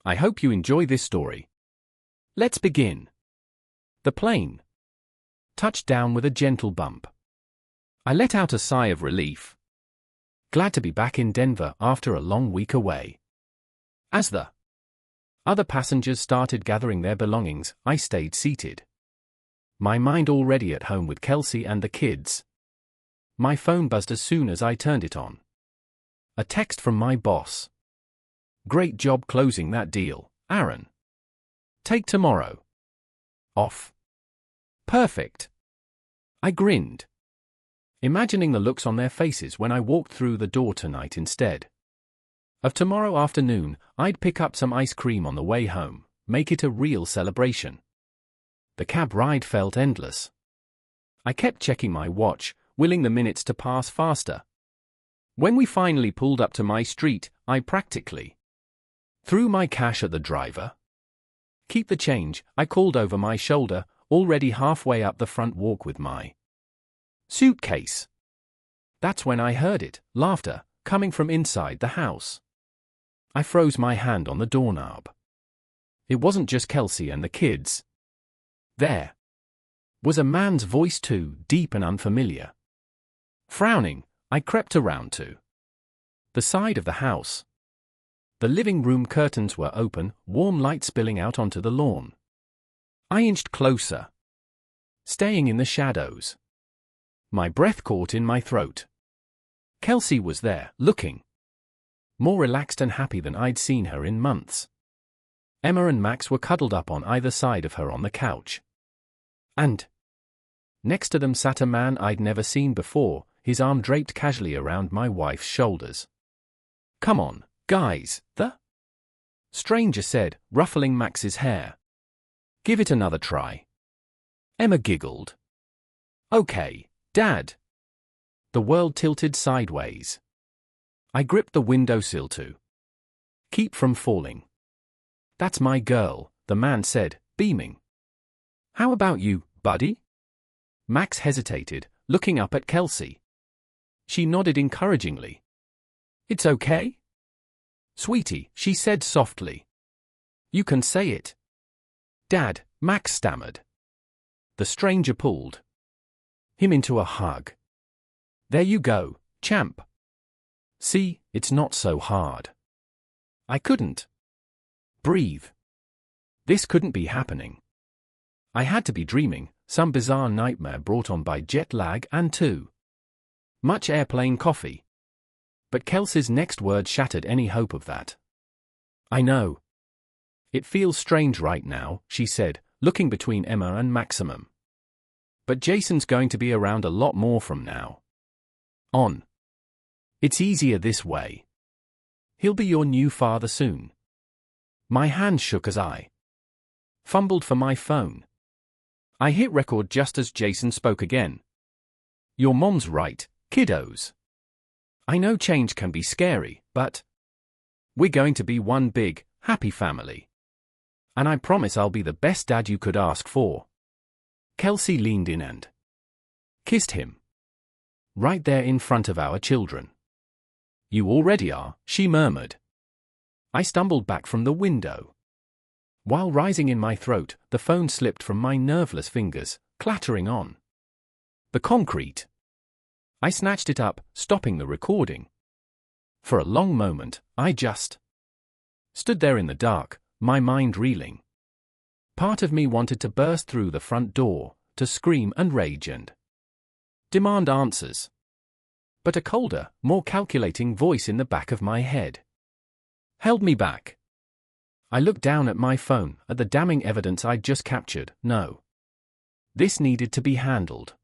I hope you enjoy this story. Let's begin. The plane touched down with a gentle bump. I let out a sigh of relief. Glad to be back in Denver after a long week away. As the other passengers started gathering their belongings, I stayed seated. My mind already at home with Kelsey and the kids. My phone buzzed as soon as I turned it on. A text from my boss. Great job closing that deal, Aaron. Take tomorrow off. Perfect. I grinned, imagining the looks on their faces when I walked through the door tonight instead of tomorrow afternoon. I'd pick up some ice cream on the way home, make it a real celebration. The cab ride felt endless. I kept checking my watch, willing the minutes to pass faster. When we finally pulled up to my street, I practically threw my cash at the driver. Keep the change, I called over my shoulder, already halfway up the front walk with my suitcase. That's when I heard it, laughter, coming from inside the house. I froze my hand on the doorknob. It wasn't just Kelsey and the kids. There was a man's voice too, deep and unfamiliar. Frowning, I crept around to the side of the house. The living room curtains were open, warm light spilling out onto the lawn. I inched closer, staying in the shadows. My breath caught in my throat. Kelsey was there, looking more relaxed and happy than I'd seen her in months. Emma and Max were cuddled up on either side of her on the couch. And next to them sat a man I'd never seen before, his arm draped casually around my wife's shoulders. "Come on, guys," the stranger said, ruffling Max's hair. "Give it another try." Emma giggled. "Okay, Dad." The world tilted sideways. I gripped the windowsill to keep from falling. "That's my girl," the man said, beaming. "How about you, buddy?" Max hesitated, looking up at Kelsey. She nodded encouragingly. "It's okay, sweetie," she said softly. "You can say it." "Dad," Max stammered. The stranger pulled him into a hug. "There you go, champ. See, it's not so hard." I couldn't breathe. This couldn't be happening. I had to be dreaming, some bizarre nightmare brought on by jet lag and too much airplane coffee. But Kelsey's next word shattered any hope of that. "I know. It feels strange right now," she said, looking between Emma and Maximum. "But Jason's going to be around a lot more from now on. It's easier this way. He'll be your new father soon." My hand shook as I fumbled for my phone. I hit record just as Jason spoke again. "Your mom's right, kiddos. I know change can be scary, but we're going to be one big, happy family. And I promise I'll be the best dad you could ask for." Kelsey leaned in and kissed him. Right there in front of our children. "You already are," she murmured. I stumbled back from the window. While rising in my throat, the phone slipped from my nerveless fingers, clattering on the concrete. I snatched it up, stopping the recording. For a long moment, I just stood there in the dark, my mind reeling. Part of me wanted to burst through the front door, to scream and rage and demand answers. But a colder, more calculating voice in the back of my head held me back. I looked down at my phone, at the damning evidence I'd just captured. No. This needed to be handled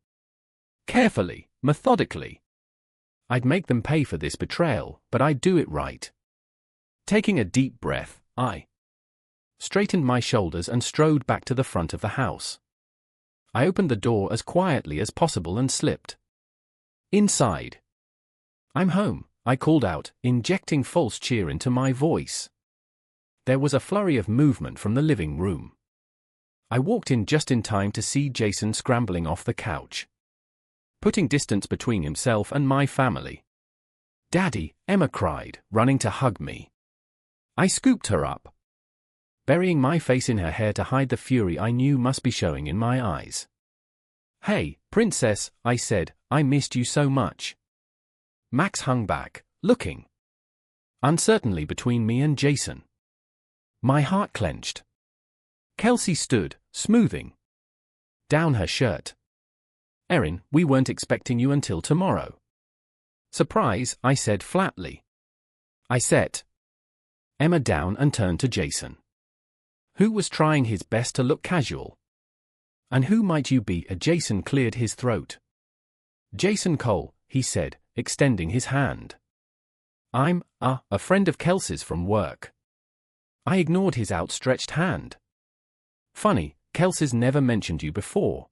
carefully, methodically. I'd make them pay for this betrayal, but I'd do it right. Taking a deep breath, I straightened my shoulders and strode back to the front of the house. I opened the door as quietly as possible and slipped inside. "I'm home," I called out, injecting false cheer into my voice. There was a flurry of movement from the living room. I walked in just in time to see Jason scrambling off the couch, putting distance between himself and my family. "Daddy," Emma cried, running to hug me. I scooped her up. burying my face in her hair to hide the fury I knew must be showing in my eyes. "Hey, princess," I said, "I missed you so much." Max hung back, looking uncertainly between me and Jason. My heart clenched. Kelsey stood, smoothing down her shirt. "Erin, we weren't expecting you until tomorrow." "Surprise," I said flatly. I set Emma down and turned to Jason, who was trying his best to look casual. "And who might you be?" Jason cleared his throat. "Jason Cole," he said, extending his hand. "I'm a friend of Kelsey's from work." I ignored his outstretched hand. "Funny, Kelsey's never mentioned you before."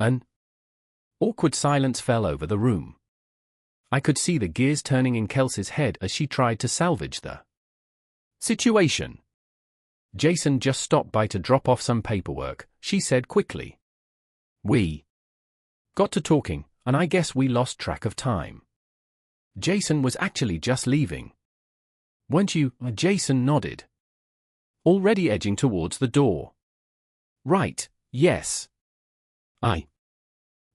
An awkward silence fell over the room. I could see the gears turning in Kelsey's head as she tried to salvage the situation. "Jason just stopped by to drop off some paperwork," she said quickly. "We got to talking, and I guess we lost track of time. Jason was actually just leaving." "Weren't you?" Jason nodded, already edging towards the door. "Right, yes. I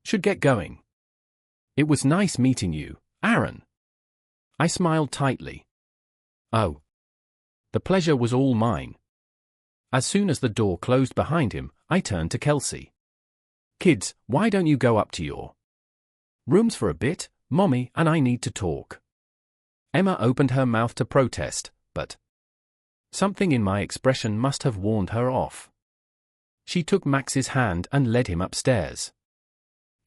should get going. It was nice meeting you, Aaron." I smiled tightly. "Oh. The pleasure was all mine." As soon as the door closed behind him, I turned to Kelsey. "Kids, why don't you go up to your rooms for a bit? Mommy and I need to talk." Emma opened her mouth to protest, but something in my expression must have warned her off. She took Max's hand and led him upstairs.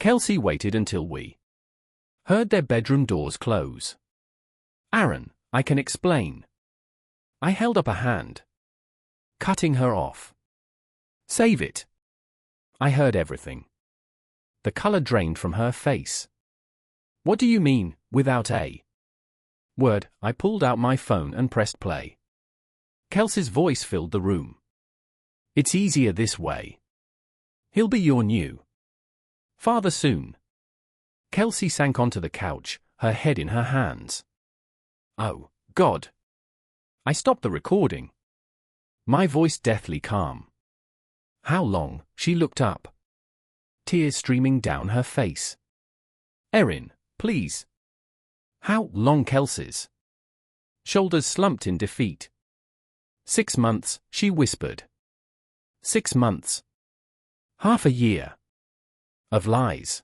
Kelsey waited until we heard their bedroom doors close. "Aaron, I can explain." I held up a hand, cutting her off. "Save it." I heard everything. The color drained from her face. "What do you mean, without a word?" I pulled out my phone and pressed play. Kelsey's voice filled the room. "It's easier this way. He'll be your new father soon." Kelsey sank onto the couch, her head in her hands. "Oh, God." I stopped the recording, my voice deathly calm. "How long?" She looked up, tears streaming down her face. "Erin, please." "How long?" Kelsey's shoulders slumped in defeat. 6 months, she whispered. 6 months. Half a year. Of lies.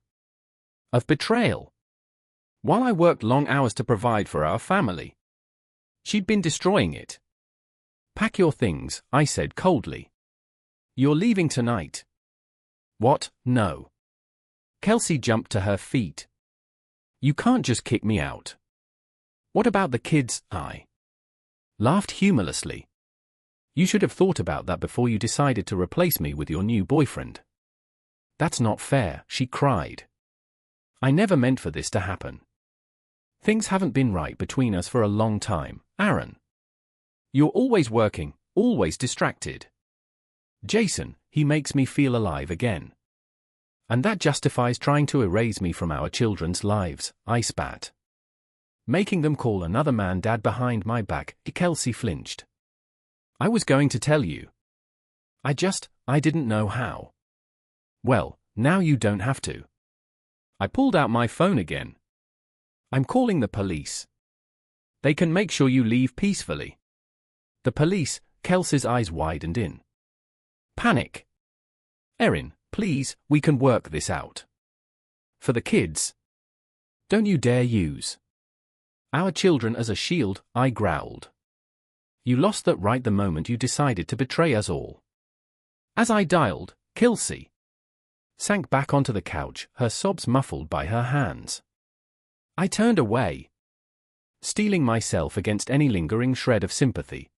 Of betrayal. While I worked long hours to provide for our family, she'd been destroying it. "Pack your things," I said coldly. "You're leaving tonight." "What? No." Kelsey jumped to her feet. "You can't just kick me out." "What about the kids?" I laughed humorlessly. "You should have thought about that before you decided to replace me with your new boyfriend." "That's not fair," she cried. "I never meant for this to happen. Things haven't been right between us for a long time, Aaron. You're always working, always distracted. Jason, he makes me feel alive again. And that justifies trying to erase me from our children's lives," I spat. "Making them call another man dad behind my back." Kelsey flinched. "I was going to tell you. I didn't know how." "Well, now you don't have to." I pulled out my phone again. "I'm calling the police. They can make sure you leave peacefully." "The police?" Kelsey's eyes widened in panic. "Erin, please, we can work this out. For the kids. Don't you dare use our children as a shield," I growled. "You lost that right the moment you decided to betray us all." As I dialed, Kelsey sank back onto the couch, her sobs muffled by her hands. I turned away, steeling myself against any lingering shred of sympathy.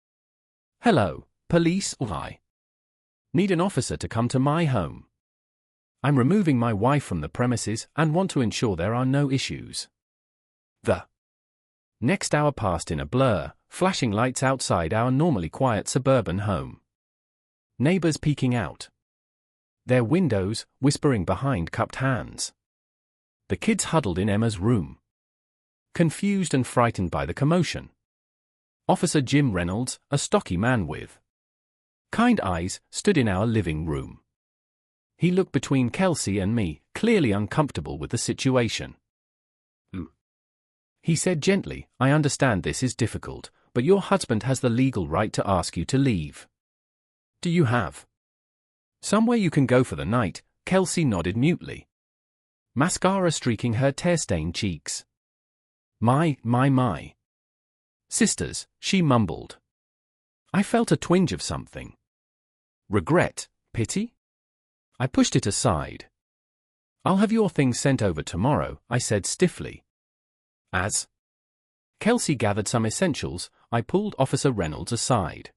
"Hello, police. I need an officer to come to my home. I'm removing my wife from the premises and want to ensure there are no issues." The next hour passed in a blur, flashing lights outside our normally quiet suburban home. Neighbors peeking out their windows, whispering behind cupped hands. The kids huddled in Emma's room, confused and frightened by the commotion. Officer Jim Reynolds, a stocky man with kind eyes stood in our living room. He looked between Kelsey and me, clearly uncomfortable with the situation. He said gently, I understand this is difficult, but your husband has the legal right to ask you to leave. Do you have somewhere you can go for the night? Kelsey nodded mutely, mascara streaking her tear-stained cheeks. My. Sisters, she mumbled. I felt a twinge of something. Regret, pity? I pushed it aside. I'll have your things sent over tomorrow, I said stiffly. As Kelsey gathered some essentials, I pulled Officer Reynolds aside.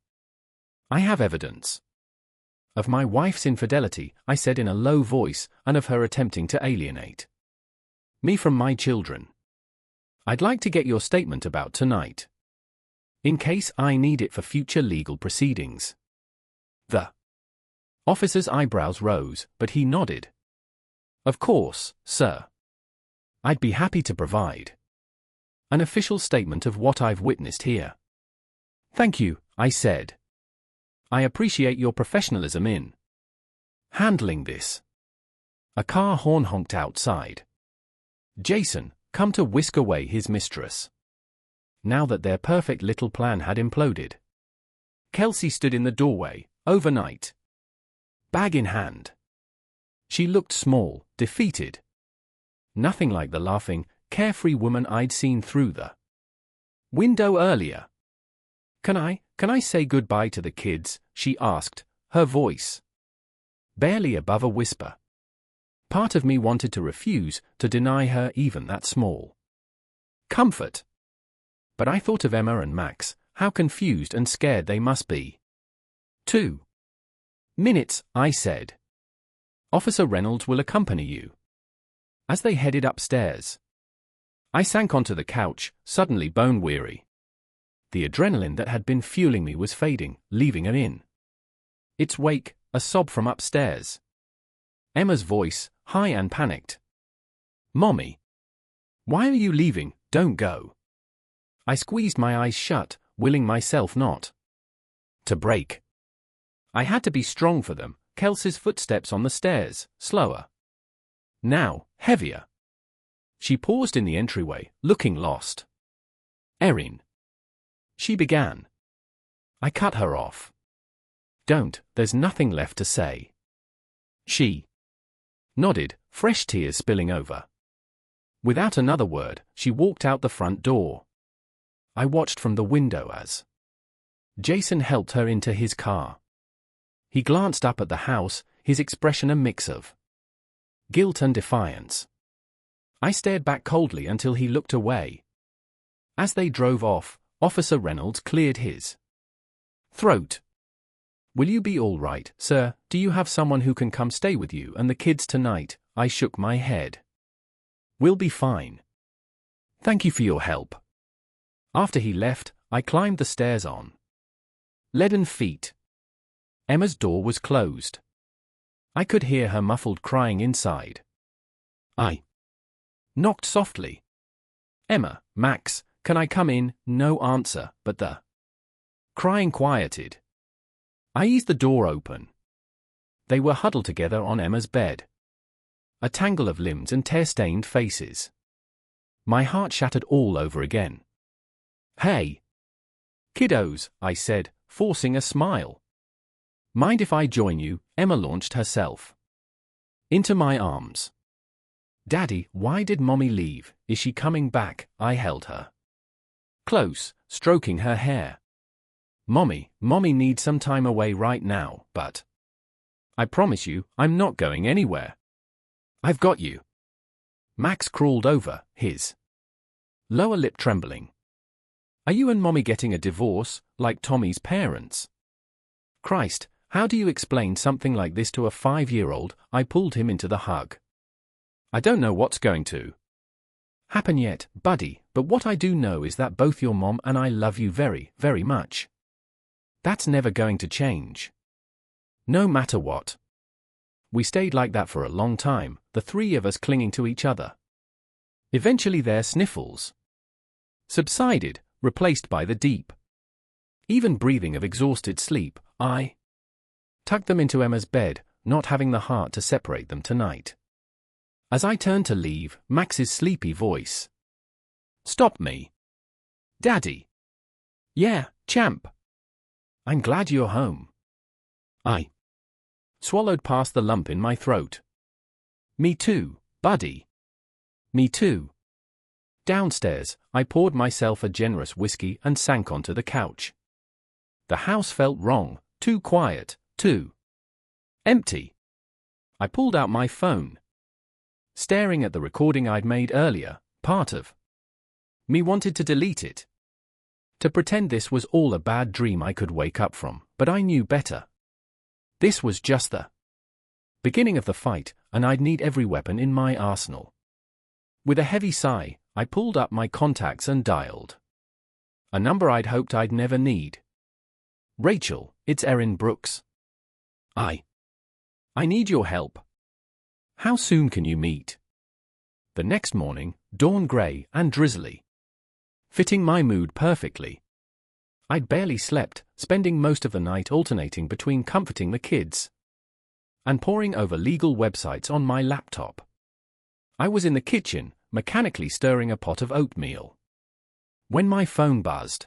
I have evidence of my wife's infidelity, I said in a low voice, and of her attempting to alienate me from my children. I'd like to get your statement about tonight, in case I need it for future legal proceedings. The officer's eyebrows rose, but he nodded. Of course, sir. I'd be happy to provide an official statement of what I've witnessed here. Thank you, I said. I appreciate your professionalism in handling this. A car horn honked outside. Jason, come to whisk away his mistress. Now that their perfect little plan had imploded. Kelsey stood in the doorway, overnight, bag in hand. She looked small, defeated. Nothing like the laughing, carefree woman I'd seen through the window earlier. Can I say goodbye to the kids? She asked, her voice barely above a whisper. Part of me wanted to refuse, to deny her even that small comfort. But I thought of Emma and Max, how confused and scared they must be. 2 minutes, I said. Officer Reynolds will accompany you. As they headed upstairs, I sank onto the couch, suddenly bone-weary. The adrenaline that had been fueling me was fading, leaving in its wake a sob from upstairs. Emma's voice, high and panicked. Mommy. Why are you leaving? Don't go. I squeezed my eyes shut, willing myself not to break. I had to be strong for them. Kelsey's footsteps on the stairs, slower. Now, heavier. She paused in the entryway, looking lost. Erin. She began. I cut her off. Don't, there's nothing left to say. She nodded, fresh tears spilling over. Without another word, she walked out the front door. I watched from the window as Jason helped her into his car. He glanced up at the house, his expression a mix of guilt and defiance. I stared back coldly until he looked away. As they drove off, Officer Reynolds cleared his throat. Will you be all right, sir? Do you have someone who can come stay with you and the kids tonight? I shook my head. We'll be fine. Thank you for your help. After he left, I climbed the stairs on leaden feet. Emma's door was closed. I could hear her muffled crying inside. I knocked softly. Emma, Max, can I come in? No answer, but the crying quieted. I eased the door open. They were huddled together on Emma's bed. A tangle of limbs and tear-stained faces. My heart shattered all over again. Hey, kiddos, I said, forcing a smile. Mind if I join you? Emma launched herself into my arms. Daddy, why did Mommy leave? Is she coming back? I held her close, stroking her hair. Mommy needs some time away right now, but I promise you, I'm not going anywhere. I've got you. Max crawled over, his lower lip trembling. Are you and Mommy getting a divorce, like Tommy's parents? Christ, how do you explain something like this to a 5-year-old? I pulled him into the hug. I don't know what's going to happen yet, buddy, but what I do know is that both your mom and I love you very, very much. That's never going to change. No matter what. We stayed like that for a long time, the three of us clinging to each other. Eventually their sniffles subsided, replaced by the deep, even breathing of exhausted sleep. I tucked them into Emma's bed, not having the heart to separate them tonight. As I turned to leave, Max's sleepy voice stopped me. "Daddy." "Yeah, champ. I'm glad you're home." I swallowed past the lump in my throat. "Me too, buddy. Me too." Downstairs, I poured myself a generous whiskey and sank onto the couch. The house felt wrong, too quiet, too empty. I pulled out my phone. Staring at the recording I'd made earlier, part of me wanted to delete it. To pretend this was all a bad dream I could wake up from, but I knew better. This was just the beginning of the fight, and I'd need every weapon in my arsenal. With a heavy sigh, I pulled up my contacts and dialed a number I'd hoped I'd never need. "Rachel, it's Erin Brooks. I need your help. How soon can you meet?" The next morning, dawn grey and drizzly, fitting my mood perfectly. I'd barely slept, spending most of the night alternating between comforting the kids and poring over legal websites on my laptop. I was in the kitchen, mechanically stirring a pot of oatmeal, when my phone buzzed.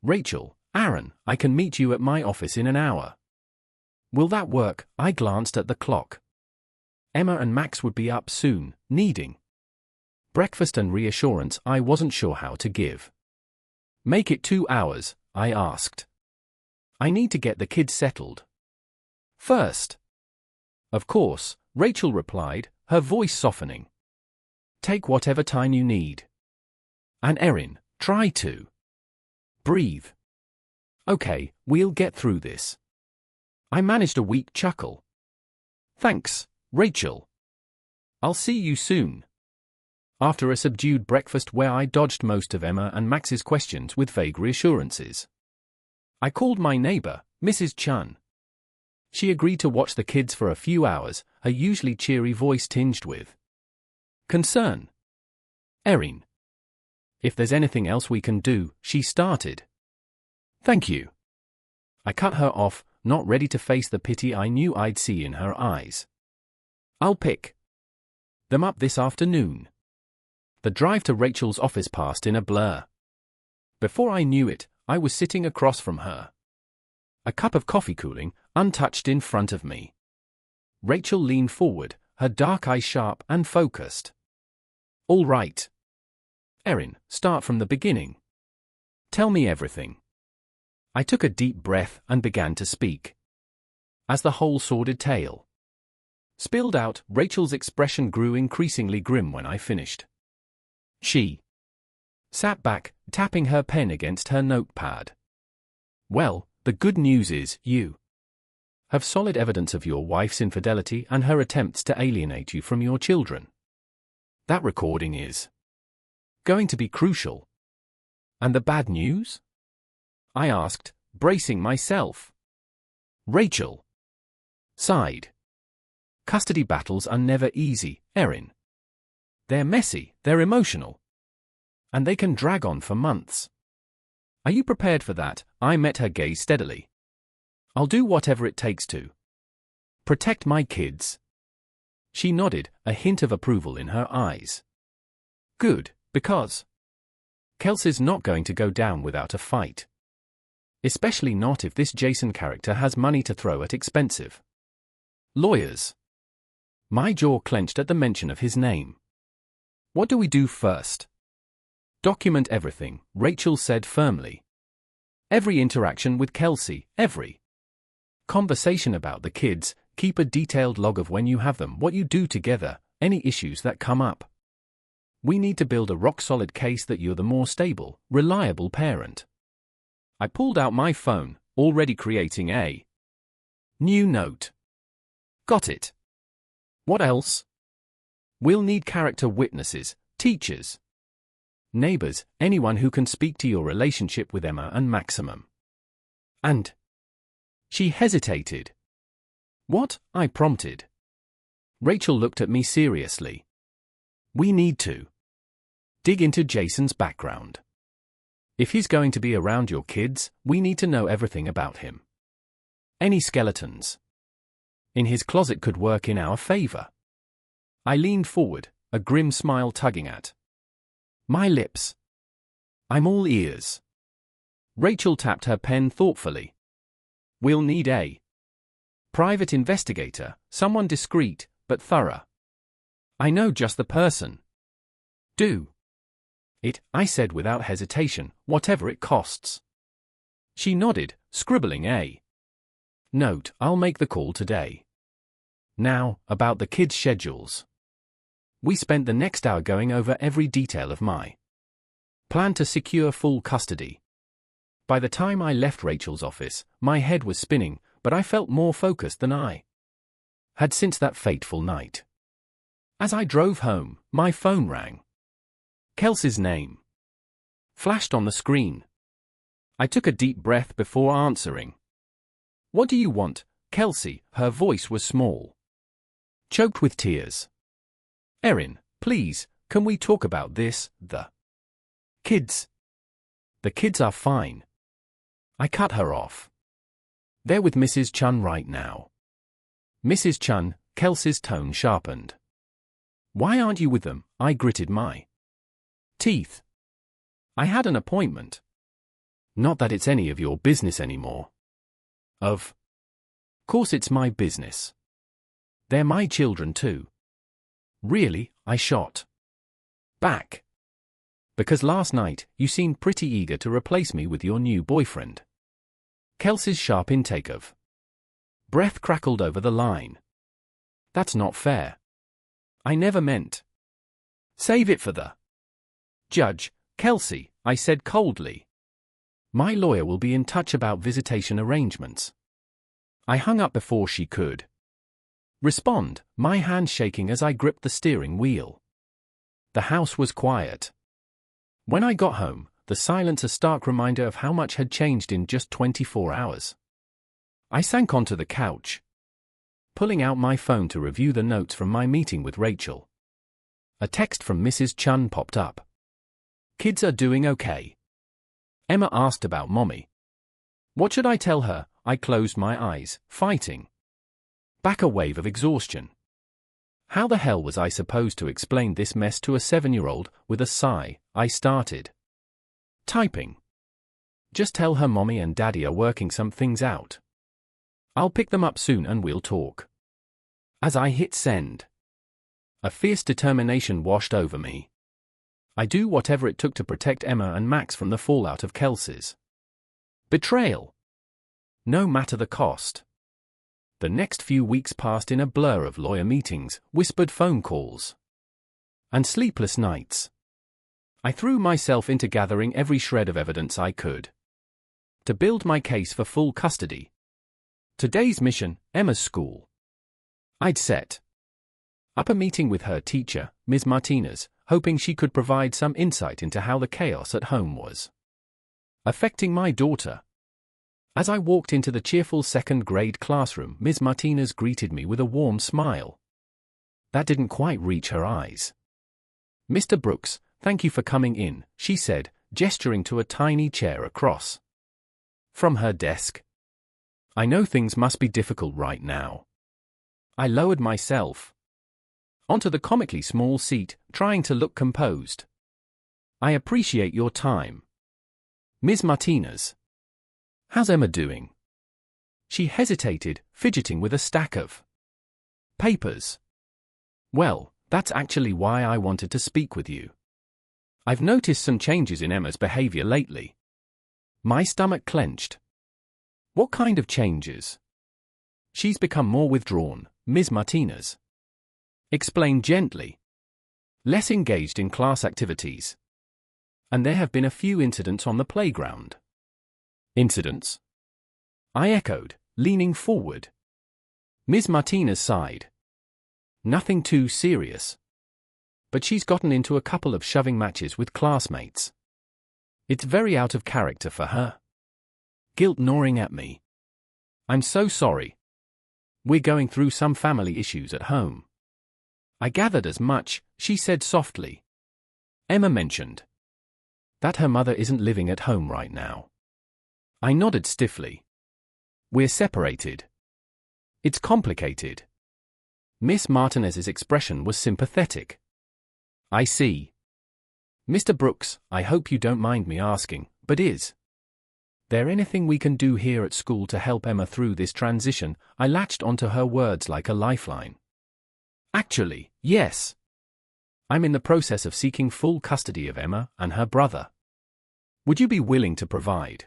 "Rachel, Aaron, I can meet you at my office in an hour. Will that work?" I glanced at the clock. Emma and Max would be up soon, needing breakfast and reassurance I wasn't sure how to give. "Make it 2 hours, I asked. "I need to get the kids settled first." "Of course," Rachel replied, her voice softening. "Take whatever time you need. And Erin, try to breathe. Okay, we'll get through this." I managed a weak chuckle. "Thanks, Rachel. I'll see you soon." After a subdued breakfast where I dodged most of Emma and Max's questions with vague reassurances, I called my neighbor, Mrs. Chun. She agreed to watch the kids for a few hours, her usually cheery voice tinged with concern. "Erin, if there's anything else we can do," she started. "Thank you." I cut her off, not ready to face the pity I knew I'd see in her eyes. "I'll pick them up this afternoon." The drive to Rachel's office passed in a blur. Before I knew it, I was sitting across from her, a cup of coffee cooling, untouched in front of me. Rachel leaned forward, her dark eyes sharp and focused. "All right. Erin, start from the beginning. Tell me everything." I took a deep breath and began to speak. As the whole sordid tale spilled out, Rachel's expression grew increasingly grim when I finished. She sat back, tapping her pen against her notepad. "Well, the good news is, you have solid evidence of your wife's infidelity and her attempts to alienate you from your children. That recording is going to be crucial." "And the bad news?" I asked, bracing myself. Rachel sighed. "Custody battles are never easy, Erin. They're messy, they're emotional, and they can drag on for months. Are you prepared for that?" I met her gaze steadily. "I'll do whatever it takes to protect my kids." She nodded, a hint of approval in her eyes. "Good, because Kelsey's not going to go down without a fight. Especially not if this Jason character has money to throw at expensive lawyers." My jaw clenched at the mention of his name. "What do we do first?" "Document everything," Rachel said firmly. "Every interaction with Kelsey, every conversation about the kids. Keep a detailed log of when you have them, what you do together, any issues that come up. We need to build a rock-solid case that you're the more stable, reliable parent." I pulled out my phone, already creating a new note. "Got it. What else?" "We'll need character witnesses, teachers, neighbors, anyone who can speak to your relationship with Emma and Maximum." "And?" She hesitated. "What?" I prompted. Rachel looked at me seriously. "We need to dig into Jason's background. If he's going to be around your kids, we need to know everything about him. Any skeletons in his closet could work in our favor. I leaned forward, a grim smile tugging at my lips. I'm all ears. Rachel tapped her pen thoughtfully. We'll need a private investigator, someone discreet, but thorough. I know just the person. Do it, I said without hesitation, whatever it costs. She nodded, scribbling a note. I'll make the call today. Now, about the kids' schedules. We spent the next hour going over every detail of my plan to secure full custody. By the time I left Rachel's office, my head was spinning, but I felt more focused than I had since that fateful night. As I drove home, my phone rang. Kelsey's name flashed on the screen. I took a deep breath before answering. What do you want, Kelsey? Her voice was small, choked with tears. Erin, please, can we talk about this? The kids are fine. I cut her off. They're with Mrs. Chun right now. Mrs. Chun, Kelsey's tone sharpened. Why aren't you with them? I gritted my teeth. I had an appointment. Not that it's any of your business anymore. Of course it's my business. They're my children too. Really? I shot back. Because last night, you seemed pretty eager to replace me with your new boyfriend. Kelsey's sharp intake of breath crackled over the line. That's not fair. I never meant. Save it for the judge, Kelsey, I said coldly. My lawyer will be in touch about visitation arrangements. I hung up before she could respond, my hand shaking as I gripped the steering wheel. The house was quiet. When I got home, the silence a stark reminder of how much had changed in just 24 hours. I sank onto the couch, pulling out my phone to review the notes from my meeting with Rachel. A text from Mrs. Chun popped up. Kids are doing okay. Emma asked about Mommy. What should I tell her? I closed my eyes, fighting back a wave of exhaustion. How the hell was I supposed to explain this mess to a 7-year-old? With a sigh, I started typing. Just tell her Mommy and Daddy are working some things out. I'll pick them up soon and we'll talk. As I hit send, a fierce determination washed over me. I'd do whatever it took to protect Emma and Max from the fallout of Kelsey's betrayal, no matter the cost. The next few weeks passed in a blur of lawyer meetings, whispered phone calls, and sleepless nights. I threw myself into gathering every shred of evidence I could to build my case for full custody. Today's mission, Emma's school. I'd set up a meeting with her teacher, Ms. Martinez, hoping she could provide some insight into how the chaos at home was affecting my daughter. As I walked into the cheerful second-grade classroom, Ms. Martinez greeted me with a warm smile that didn't quite reach her eyes. Mr. Brooks, thank you for coming in, she said, gesturing to a tiny chair across from her desk. I know things must be difficult right now. I lowered myself onto the comically small seat, trying to look composed. I appreciate your time, Ms. Martinez. How's Emma doing? She hesitated, fidgeting with a stack of papers. Well, that's actually why I wanted to speak with you. I've noticed some changes in Emma's behavior lately. My stomach clenched. What kind of changes? She's become more withdrawn, Ms. Martinez explained gently. Less engaged in class activities. And there have been a few incidents on the playground. Incidents? I echoed, leaning forward. Ms. Martinez sighed. Nothing too serious. But she's gotten into a couple of shoving matches with classmates. It's very out of character for her. Guilt gnawing at me. I'm so sorry. We're going through some family issues at home. I gathered as much, she said softly. Emma mentioned that her mother isn't living at home right now. I nodded stiffly. We're separated. It's complicated. Miss Martinez's expression was sympathetic. I see. Mr. Brooks, I hope you don't mind me asking, but is there anything we can do here at school to help Emma through this transition? I latched onto her words like a lifeline. Actually, yes. I'm in the process of seeking full custody of Emma and her brother. Would you be willing to provide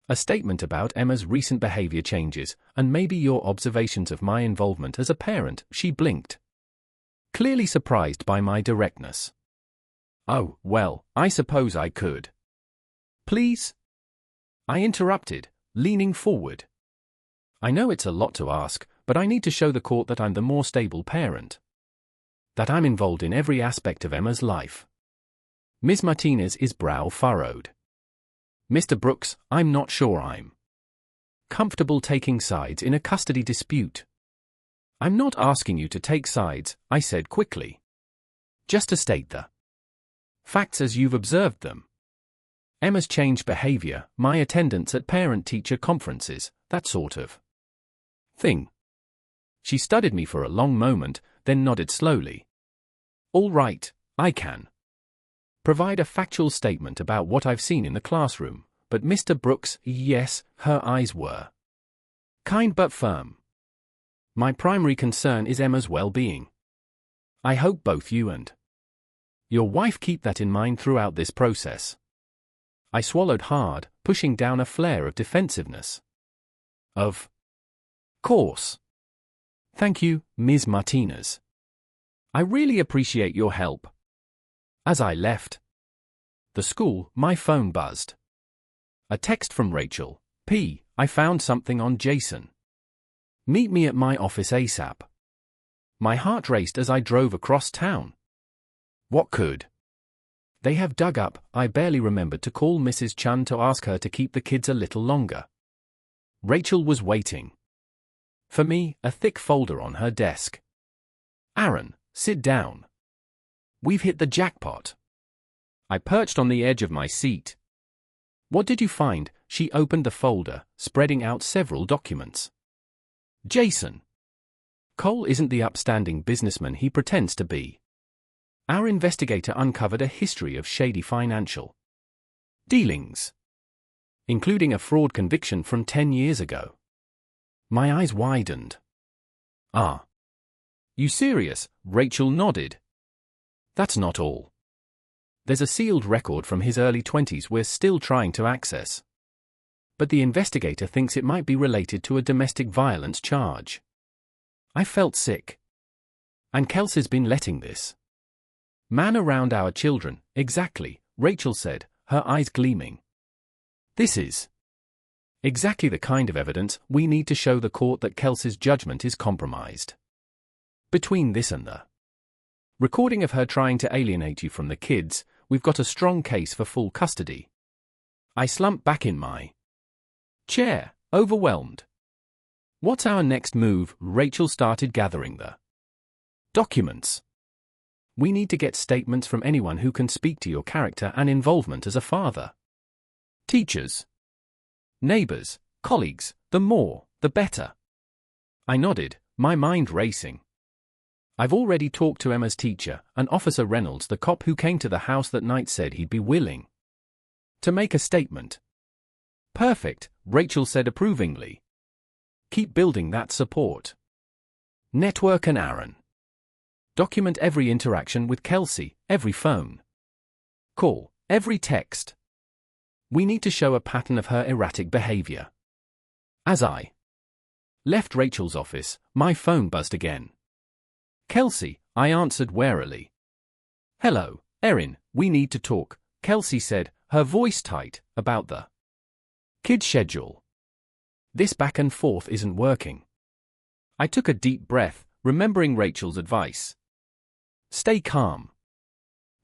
a statement about Emma's recent behavior changes, and maybe your observations of my involvement as a parent? She blinked, clearly surprised by my directness. Oh, well, I suppose I could. Please? I interrupted, leaning forward. I know it's a lot to ask, but I need to show the court that I'm the more stable parent. That I'm involved in every aspect of Emma's life. Ms. Martinez's brow furrowed. Mr. Brooks, I'm not sure I'm comfortable taking sides in a custody dispute. I'm not asking you to take sides, I said quickly. Just to state the facts as you've observed them. Emma's changed behavior, my attendance at parent-teacher conferences, that sort of thing. She studied me for a long moment, then nodded slowly. All right, I can provide a factual statement about what I've seen in the classroom, but Mr. Brooks, yes, her eyes were kind but firm. My primary concern is Emma's well-being. I hope both you and your wife keep that in mind throughout this process. I swallowed hard, pushing down a flare of defensiveness. Of course. Thank you, Ms. Martinez. I really appreciate your help. As I left the school, my phone buzzed. A text from Rachel. P. I found something on Jason. Meet me at my office ASAP. My heart raced as I drove across town. What could they have dug up? I barely remembered to call Mrs. Chun to ask her to keep the kids a little longer. Rachel was waiting for me, a thick folder on her desk. Aaron, sit down. We've hit the jackpot. I perched on the edge of my seat. What did you find? She opened the folder, spreading out several documents. Jason Cole isn't the upstanding businessman he pretends to be. Our investigator uncovered a history of shady financial dealings, including a fraud conviction from 10 years ago. My eyes widened. Ah. You serious? Rachel nodded. That's not all. There's a sealed record from his early 20s we're still trying to access. But the investigator thinks it might be related to a domestic violence charge. I felt sick. And Kelsey's been letting this man around our children. Exactly, Rachel said, her eyes gleaming. This is exactly the kind of evidence we need to show the court that Kelsey's judgment is compromised. Between this and the recording of her trying to alienate you from the kids, we've got a strong case for full custody. I slumped back in my chair, overwhelmed. What's our next move? Rachel started gathering the documents. We need to get statements from anyone who can speak to your character and involvement as a father. Teachers, neighbors, colleagues, the more, the better. I nodded, my mind racing. I've already talked to Emma's teacher, and Officer Reynolds, the cop who came to the house that night, said he'd be willing to make a statement. Perfect, Rachel said approvingly. Keep building that support network. And Aaron, document every interaction with Kelsey, every phone call, every text. We need to show a pattern of her erratic behavior. As I left Rachel's office, my phone buzzed again. Kelsey, I answered warily. Hello, Erin, we need to talk, Kelsey said, her voice tight, about the kid schedule. This back and forth isn't working. I took a deep breath, remembering Rachel's advice. Stay calm.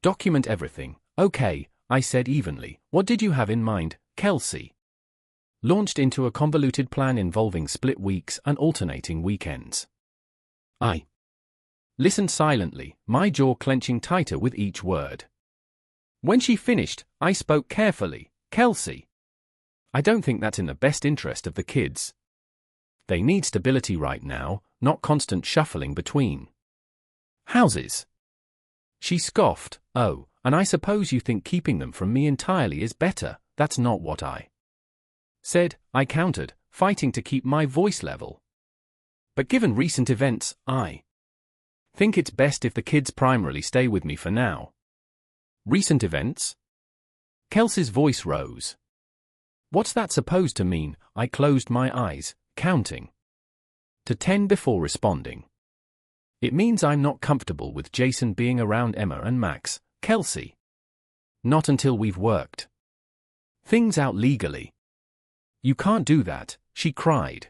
Document everything. Okay, I said evenly. What did you have in mind, Kelsey? Launched into a convoluted plan involving split weeks and alternating weekends. I listened silently, my jaw clenching tighter with each word. When she finished, I spoke carefully. Kelsey, I don't think that's in the best interest of the kids. They need stability right now, not constant shuffling between houses. She scoffed. Oh, and I suppose you think keeping them from me entirely is better. That's not what I said, I countered, fighting to keep my voice level. But given recent events, I think it's best if the kids primarily stay with me for now. Recent events? Kelsey's voice rose. What's that supposed to mean? I closed my eyes, counting to 10 before responding. It means I'm not comfortable with Jason being around Emma and Max, Kelsey. Not until we've worked things out legally. You can't do that, she cried.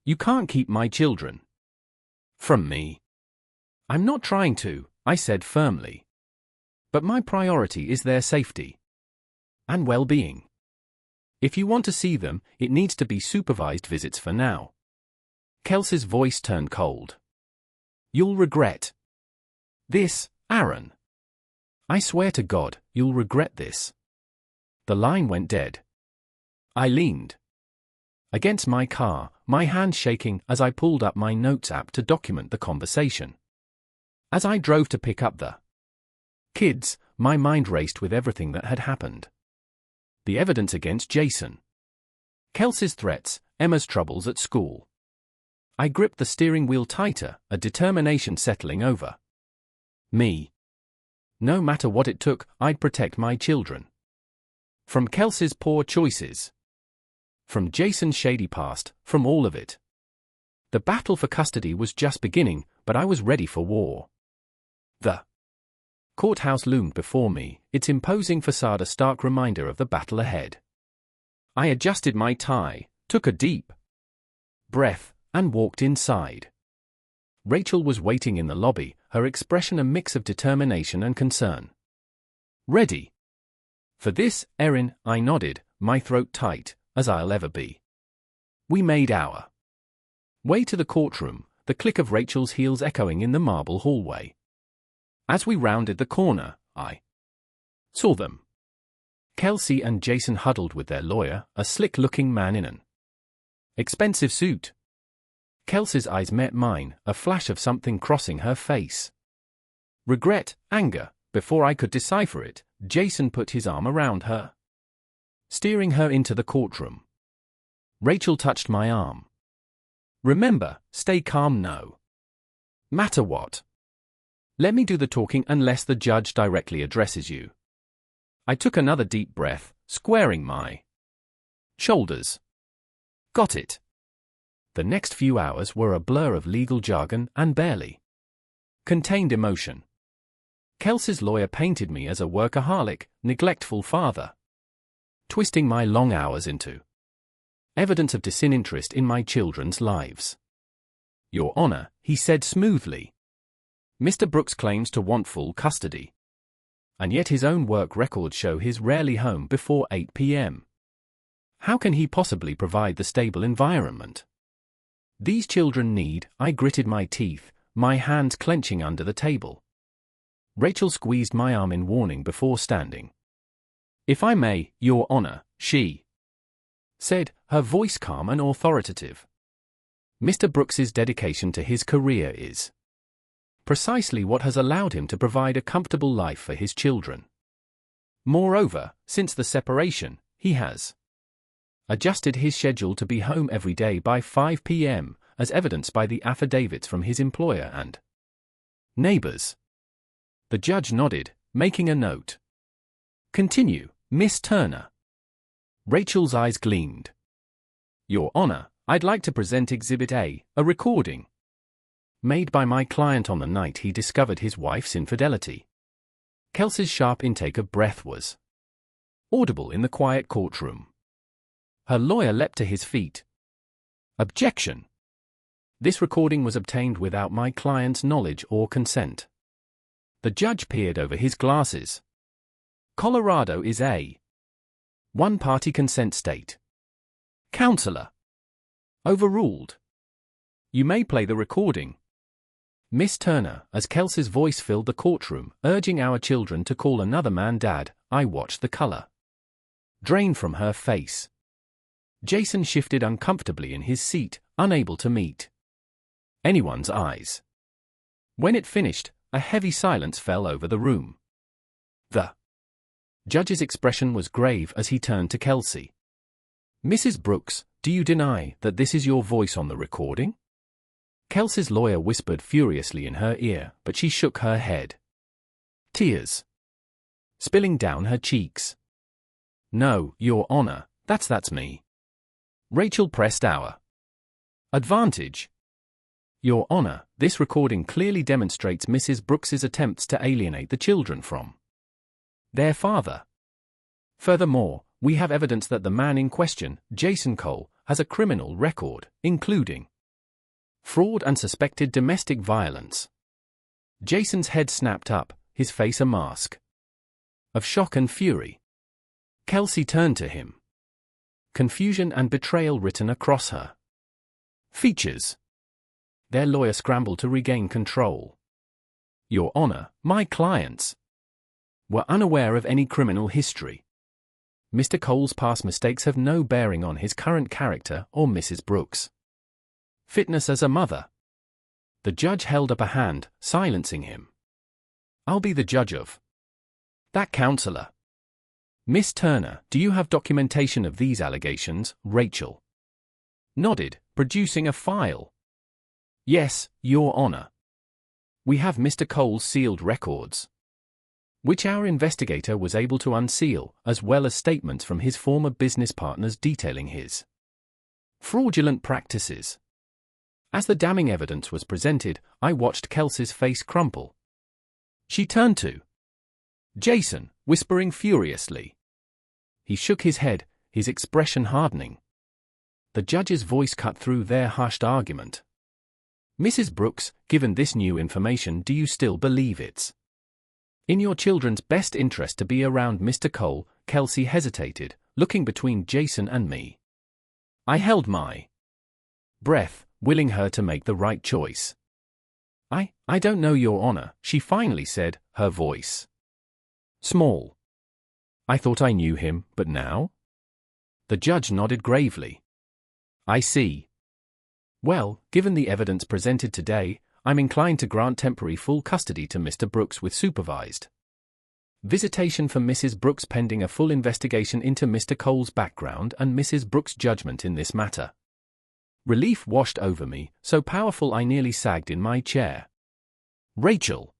You can't keep my children from me. I'm not trying to, I said firmly. But my priority is their safety and well-being. If you want to see them, it needs to be supervised visits for now. Kelsey's voice turned cold. You'll regret this, Aaron. I swear to God, you'll regret this. The line went dead. I leaned against my car, my hand shaking as I pulled up my notes app to document the conversation. As I drove to pick up the kids, my mind raced with everything that had happened. The evidence against Jason, Kelsey's threats, Emma's troubles at school. I gripped the steering wheel tighter, a determination settling over me. No matter what it took, I'd protect my children. From Kelsey's poor choices. From Jason's shady past, from all of it. The battle for custody was just beginning, but I was ready for war. The courthouse loomed before me, its imposing facade a stark reminder of the battle ahead. I adjusted my tie, took a deep breath, and walked inside. Rachel was waiting in the lobby, her expression a mix of determination and concern. Ready for this, Erin? I nodded, my throat tight, as I'll ever be. We made our way to the courtroom, the click of Rachel's heels echoing in the marble hallway. As we rounded the corner, I saw them. Kelsey and Jason huddled with their lawyer, a slick-looking man in an expensive suit. Kelsey's eyes met mine, a flash of something crossing her face. Regret, anger. Before I could decipher it, Jason put his arm around her, steering her into the courtroom. Rachel touched my arm. Remember, stay calm no matter what. Let me do the talking unless the judge directly addresses you. I took another deep breath, squaring my shoulders. Got it. The next few hours were a blur of legal jargon and barely contained emotion. Kelsey's lawyer painted me as a workaholic, neglectful father, twisting my long hours into evidence of disinterest in my children's lives. Your Honor, he said smoothly. Mr. Brooks claims to want full custody. And yet his own work records show he's rarely home before 8 p.m. How can he possibly provide the stable environment these children need? I gritted my teeth, my hands clenching under the table. Rachel squeezed my arm in warning before standing. If I may, Your Honor, she said, her voice calm and authoritative. Mr. Brooks's dedication to his career is precisely what has allowed him to provide a comfortable life for his children. Moreover, since the separation, he has adjusted his schedule to be home every day by 5 p.m., as evidenced by the affidavits from his employer and neighbors. The judge nodded, making a note. Continue, Miss Turner. Rachel's eyes gleamed. Your Honor, I'd like to present Exhibit A, a recording made by my client on the night he discovered his wife's infidelity. Kelsey's sharp intake of breath was audible in the quiet courtroom. Her lawyer leapt to his feet. Objection. This recording was obtained without my client's knowledge or consent. The judge peered over his glasses. Colorado is a one-party consent state. Counselor. Overruled. You may play the recording. Miss Turner, as Kelsey's voice filled the courtroom, urging our children to call another man dad, I watched the color drain from her face. Jason shifted uncomfortably in his seat, unable to meet anyone's eyes. When it finished, a heavy silence fell over the room. The judge's expression was grave as he turned to Kelsey. "Mrs. Brooks, do you deny that this is your voice on the recording?" Kelsey's lawyer whispered furiously in her ear, but she shook her head, tears spilling down her cheeks. "No, Your Honor, that's me." Rachel pressed our advantage. "Your Honor, this recording clearly demonstrates Mrs. Brooks's attempts to alienate the children from their father. Furthermore, we have evidence that the man in question, Jason Cole, has a criminal record, including fraud and suspected domestic violence." Jason's head snapped up, his face a mask of shock and fury. Kelsey turned to him, confusion and betrayal written across her features. Their lawyer scrambled to regain control. "Your Honor, my clients were unaware of any criminal history. Mr. Cole's past mistakes have no bearing on his current character or Mrs. Brooks' fitness as a mother." The judge held up a hand, silencing him. "I'll be the judge of that, counselor." "Miss Turner, do you have documentation of these allegations?" Rachel nodded, producing a file. "Yes, Your Honor. We have Mr. Cole's sealed records, which our investigator was able to unseal, as well as statements from his former business partners detailing his fraudulent practices." As the damning evidence was presented, I watched Kelsey's face crumple. She turned to Jason, whispering furiously. He shook his head, his expression hardening. The judge's voice cut through their hushed argument. "Mrs. Brooks, given this new information, do you still believe it's in your children's best interest to be around Mr. Cole?" Kelsey hesitated, looking between Jason and me. I held my breath, willing her to make the right choice. I don't know, Your Honor," she finally said, her voice small. "I thought I knew him, but now?" The judge nodded gravely. "I see. Well, given the evidence presented today, I'm inclined to grant temporary full custody to Mr. Brooks with supervised visitation for Mrs. Brooks pending a full investigation into Mr. Cole's background and Mrs. Brooks' judgment in this matter." Relief washed over me, so powerful I nearly sagged in my chair. Rachel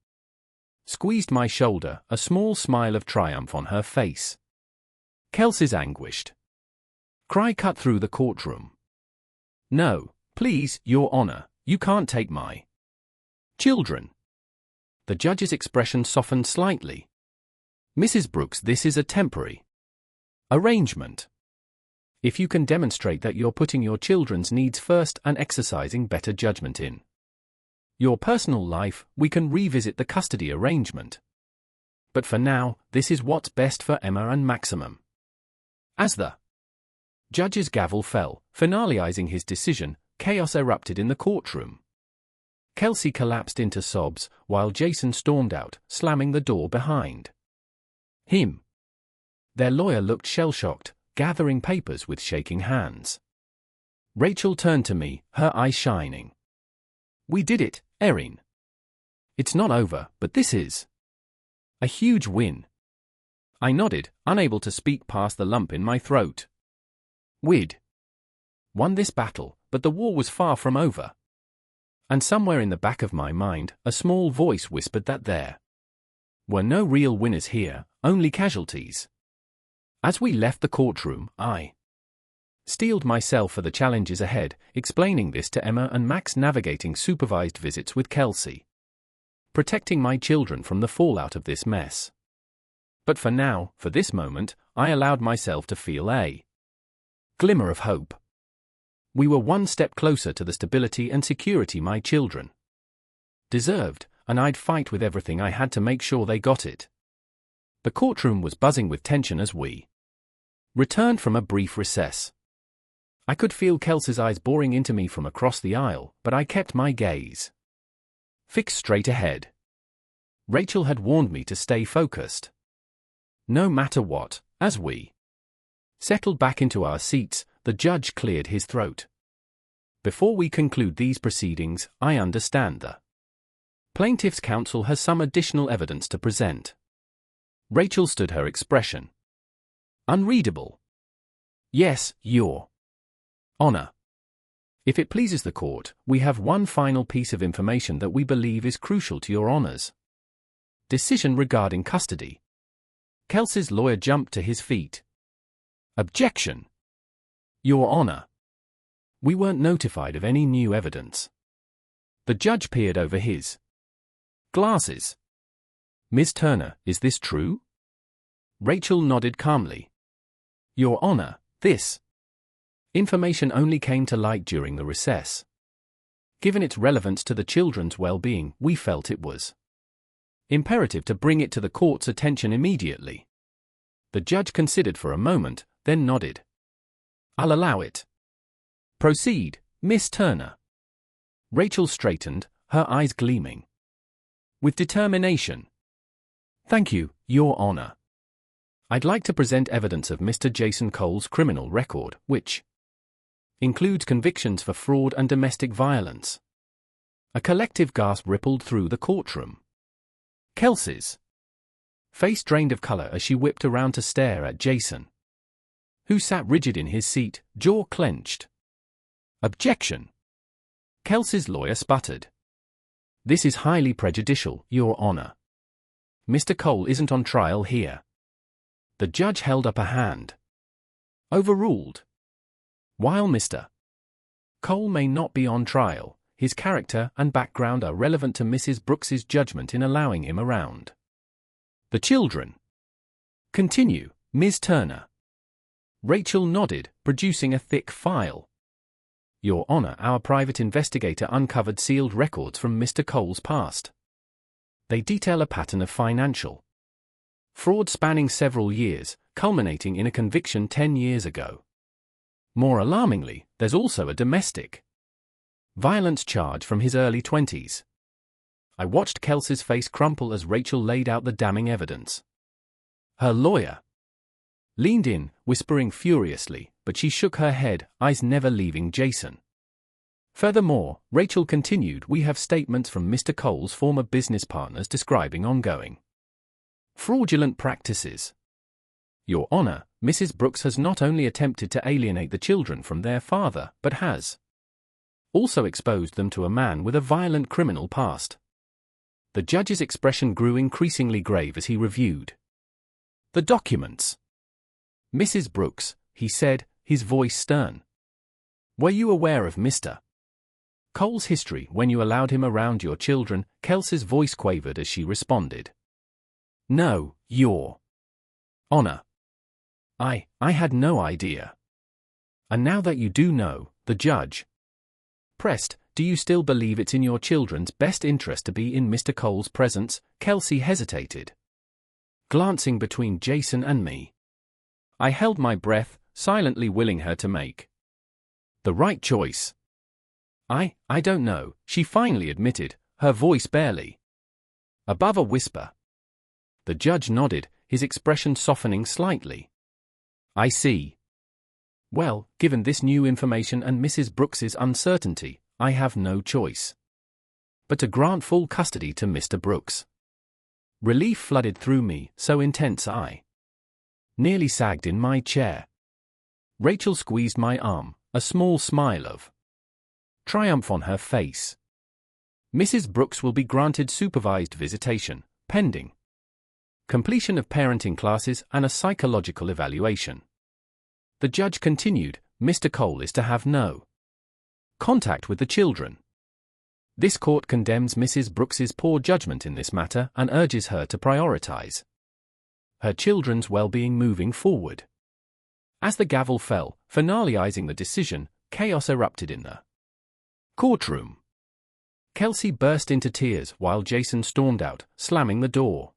squeezed my shoulder, a small smile of triumph on her face. Kelsey's anguished cry cut through the courtroom. "No, please, Your Honor, you can't take my children." The judge's expression softened slightly. "Mrs. Brooks, this is a temporary arrangement. If you can demonstrate that you're putting your children's needs first and exercising better judgment in your personal life, we can revisit the custody arrangement. But for now, this is what's best for Emma and Maximum." As the judge's gavel fell, finalizing his decision, chaos erupted in the courtroom. Kelsey collapsed into sobs, while Jason stormed out, slamming the door behind him. Their lawyer looked shell-shocked, gathering papers with shaking hands. Rachel turned to me, her eyes shining. "We did it, Erin. It's not over, but this is a huge win." I nodded, unable to speak past the lump in my throat. We'd won this battle, but the war was far from over. And somewhere in the back of my mind, a small voice whispered that there were no real winners here, only casualties. As we left the courtroom, I steeled myself for the challenges ahead, explaining this to Emma and Max, navigating supervised visits with Kelsey, protecting my children from the fallout of this mess. But for now, for this moment, I allowed myself to feel a glimmer of hope. We were one step closer to the stability and security my children deserved, and I'd fight with everything I had to make sure they got it. The courtroom was buzzing with tension as we returned from a brief recess. I could feel Kelsey's eyes boring into me from across the aisle, but I kept my gaze fixed straight ahead. Rachel had warned me to stay focused, no matter what. As we settled back into our seats, the judge cleared his throat. Before we conclude these proceedings, I understand the plaintiff's counsel has some additional evidence to present. Rachel stood her expression. Unreadable. Yes, Your Honor. If it pleases the court, we have one final piece of information that we believe is crucial to Your Honor's decision regarding custody. Kelsey's lawyer jumped to his feet. Objection. Your Honor. We weren't notified of any new evidence. The judge peered over his glasses. Ms. Turner, is this true? Rachel nodded calmly. Your Honor, this information only came to light during the recess. Given its relevance to the children's well-being, we felt it was imperative to bring it to the court's attention immediately. The judge considered for a moment, then nodded. I'll allow it. Proceed, Miss Turner. Rachel straightened, her eyes gleaming with determination. Thank you, Your Honor. I'd like to present evidence of Mr. Jason Cole's criminal record, which includes convictions for fraud and domestic violence. A collective gasp rippled through the courtroom. Kelsey's face drained of color as she whipped around to stare at Jason, who sat rigid in his seat, jaw clenched. Objection. Kelsey's lawyer sputtered. This is highly prejudicial, Your Honor. Mr. Cole isn't on trial here. The judge held up a hand. Overruled. While Mr. Cole may not be on trial, his character and background are relevant to Mrs. Brooks's judgment in allowing him around the children. Continue, Ms. Turner. Rachel nodded, producing a thick file. Your Honor, our private investigator uncovered sealed records from Mr. Cole's past. They detail a pattern of financial fraud spanning several years, culminating in a conviction 10 years ago. More alarmingly, there's also a domestic violence charge from his early 20s. I watched Kelsey's face crumple as Rachel laid out the damning evidence. Her lawyer leaned in, whispering furiously, but she shook her head, eyes never leaving Jason. Furthermore, Rachel continued, we have statements from Mr. Cole's former business partners describing ongoing fraudulent practices. Your Honor, Mrs. Brooks has not only attempted to alienate the children from their father, but has also exposed them to a man with a violent criminal past. The judge's expression grew increasingly grave as he reviewed the documents. Mrs. Brooks, he said, his voice stern. Were you aware of Mr. Cole's history when you allowed him around your children? Kelsey's voice quavered as she responded. No, Your Honor. I had no idea. And now that you do know, the judge pressed, do you still believe it's in your children's best interest to be in Mr. Cole's presence? Kelsey hesitated, glancing between Jason and me. I held my breath, silently willing her to make the right choice. I don't know, she finally admitted, her voice barely above a whisper. The judge nodded, his expression softening slightly. I see. Well, given this new information and Mrs. Brooks's uncertainty, I have no choice but to grant full custody to Mr. Brooks. Relief flooded through me, so intense I nearly sagged in my chair. Rachel squeezed my arm, a small smile of triumph on her face. Mrs. Brooks will be granted supervised visitation, pending completion of parenting classes and a psychological evaluation. The judge continued, Mr. Cole is to have no contact with the children. This court condemns Mrs. Brooks's poor judgment in this matter and urges her to prioritize her children's well-being moving forward. As the gavel fell, finalizing the decision, chaos erupted in the courtroom. Kelsey burst into tears while Jason stormed out, slamming the door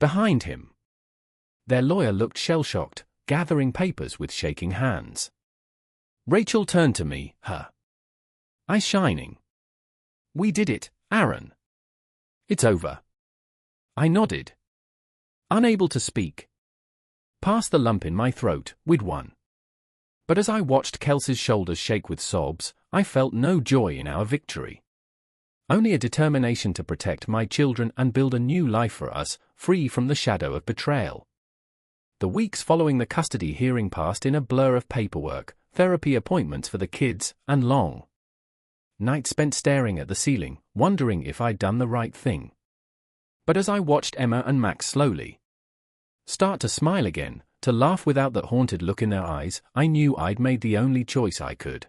behind him. Their lawyer looked shell-shocked, gathering papers with shaking hands. Rachel turned to me, her eyes shining. We did it, Aaron. It's over. I nodded, unable to speak. Past the lump in my throat, we'd won. But as I watched Kelsey's shoulders shake with sobs, I felt no joy in our victory. Only a determination to protect my children and build a new life for us, free from the shadow of betrayal. The weeks following the custody hearing passed in a blur of paperwork, therapy appointments for the kids, and long nights spent staring at the ceiling, wondering if I'd done the right thing. But as I watched Emma and Max slowly start to smile again, to laugh without that haunted look in their eyes, I knew I'd made the only choice I could.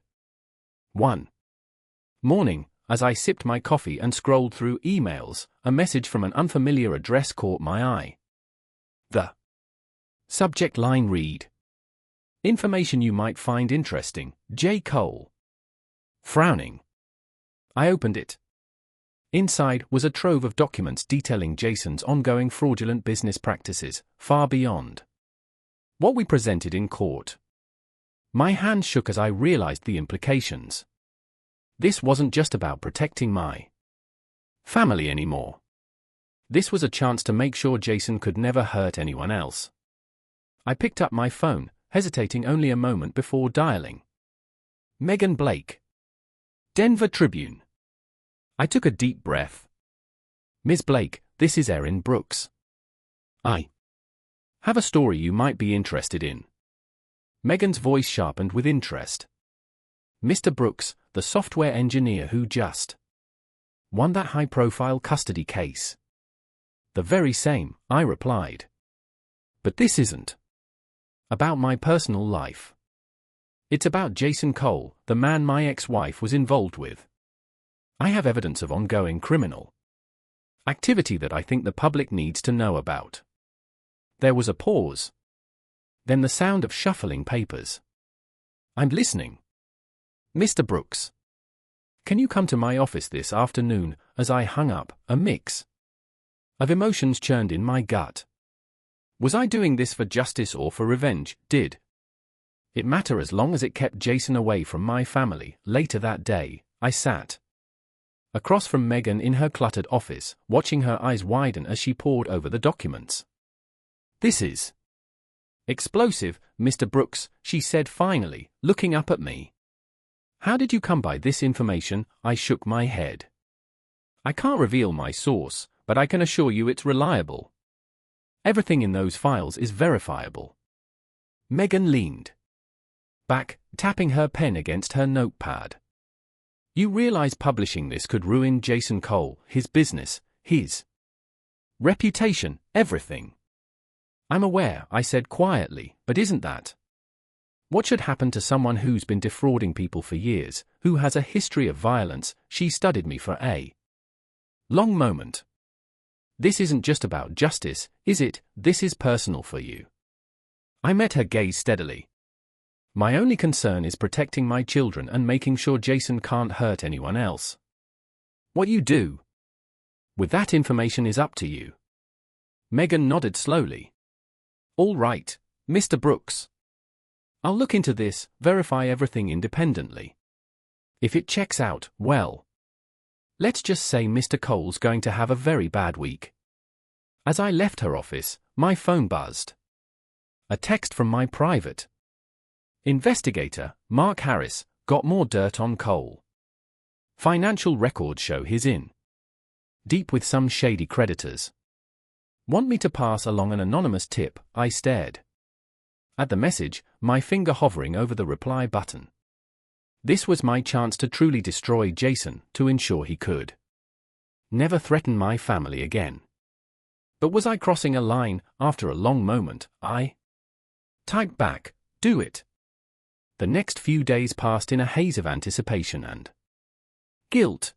One morning, as I sipped my coffee and scrolled through emails, a message from an unfamiliar address caught my eye. The subject line read, "Information you might find interesting, J. Cole." Frowning, I opened it. Inside was a trove of documents detailing Jason's ongoing fraudulent business practices, far beyond what we presented in court. My hand shook as I realized the implications. This wasn't just about protecting my family anymore. This was a chance to make sure Jason could never hurt anyone else. I picked up my phone, hesitating only a moment before dialing. Megan Blake, Denver Tribune. I took a deep breath. "Ms. Blake, this is Erin Brooks. I have a story you might be interested in." Megan's voice sharpened with interest. "Mr. Brooks, the software engineer who just won that high-profile custody case." "The very same," I replied. "But this isn't about my personal life. It's about Jason Cole, the man my ex-wife was involved with. I have evidence of ongoing criminal activity that I think the public needs to know about." There was a pause. Then the sound of shuffling papers. "I'm listening. Mr. Brooks, can you come to my office this afternoon?" As I hung up, a mix of emotions churned in my gut. Was I doing this for justice or for revenge? Did it matter as long as it kept Jason away from my family? Later that day, I sat across from Megan in her cluttered office, watching her eyes widen as she pored over the documents. "This is explosive, Mr. Brooks," she said finally, looking up at me. "How did you come by this information?" I shook my head. "I can't reveal my source, but I can assure you it's reliable. Everything in those files is verifiable." Megan leaned back, tapping her pen against her notepad. "You realize publishing this could ruin Jason Cole, his business, his reputation, everything." "I'm aware," I said quietly, "but isn't that what should happen to someone who's been defrauding people for years, who has a history of violence?" She studied me for a long moment. "This isn't just about justice, is it? This is personal for you." I met her gaze steadily. "My only concern is protecting my children and making sure Jason can't hurt anyone else. What you do with that information is up to you." Megan nodded slowly. "All right, Mr. Brooks. I'll look into this, verify everything independently. If it checks out, well, let's just say Mr. Cole's going to have a very bad week." As I left her office, my phone buzzed. A text from my private investigator, Mark Harris, got more dirt on Cole. Financial records show he's in deep with some shady creditors. Want me to pass along an anonymous tip? I stared at the message, my finger hovering over the reply button. This was my chance to truly destroy Jason, to ensure he could never threaten my family again. But was I crossing a line? After a long moment, I typed back, "Do it." The next few days passed in a haze of anticipation and guilt.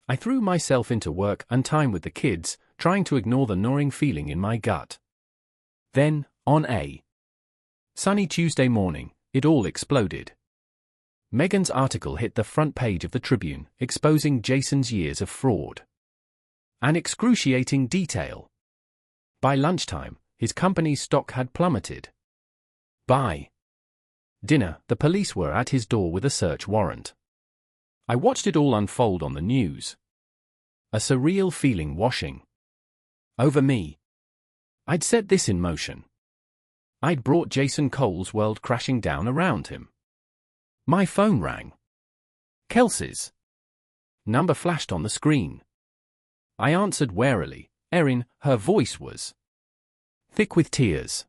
I threw myself into work and time with the kids, trying to ignore the gnawing feeling in my gut. Then, on a sunny Tuesday morning, it all exploded. Megan's article hit the front page of the Tribune, exposing Jason's years of fraud. An excruciating detail. By lunchtime, his company's stock had plummeted. By dinner, the police were at his door with a search warrant. I watched it all unfold on the news. A surreal feeling washing over me. I'd set this in motion. I'd brought Jason Cole's world crashing down around him. My phone rang. Kelsey's number flashed on the screen. I answered warily. Erin, her voice was thick with tears.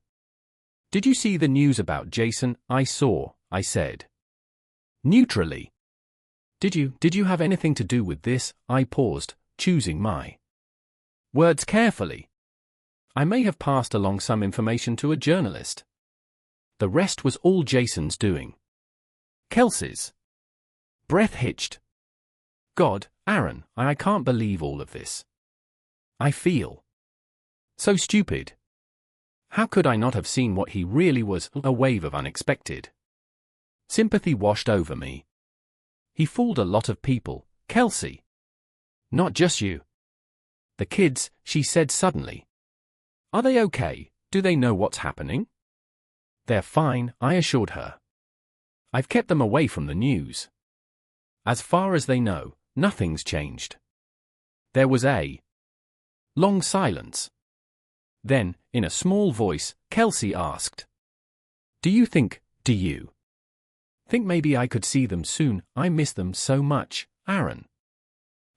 Did you see the news about Jason? I saw, I said. Neutrally. Did you have anything to do with this? I paused, choosing my words carefully. I may have passed along some information to a journalist. The rest was all Jason's doing. Kelsey's breath hitched. God, Aaron, I can't believe all of this. I feel so stupid. How could I not have seen what he really was? A wave of unexpected sympathy washed over me. He fooled a lot of people, Kelsey. Not just you. The kids, she said suddenly. Are they okay? Do they know what's happening? They're fine, I assured her. I've kept them away from the news. As far as they know, nothing's changed. There was a long silence. Then, in a small voice, Kelsey asked, Do you think maybe I could see them soon? I miss them so much, Aaron.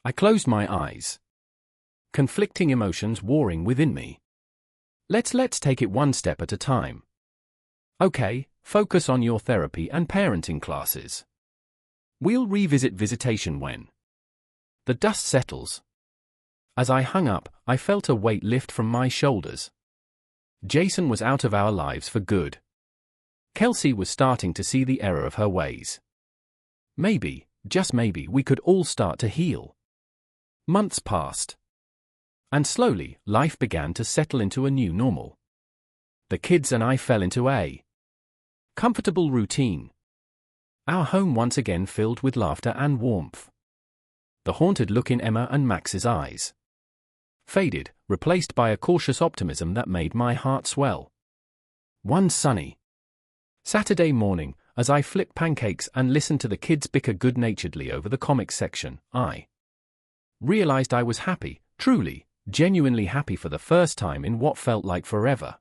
I closed my eyes. Conflicting emotions warring within me. Let's take it one step at a time. Okay, focus on your therapy and parenting classes. We'll revisit visitation when the dust settles. As I hung up, I felt a weight lift from my shoulders. Jason was out of our lives for good. Kelsey was starting to see the error of her ways. Maybe, just maybe, we could all start to heal. Months passed. And slowly, life began to settle into a new normal. The kids and I fell into a comfortable routine. Our home once again filled with laughter and warmth. The haunted look in Emma and Max's eyes faded, replaced by a cautious optimism that made my heart swell. One sunny Saturday morning, as I flipped pancakes and listened to the kids bicker good-naturedly over the comics section, I realized I was happy, truly, genuinely happy for the first time in what felt like forever.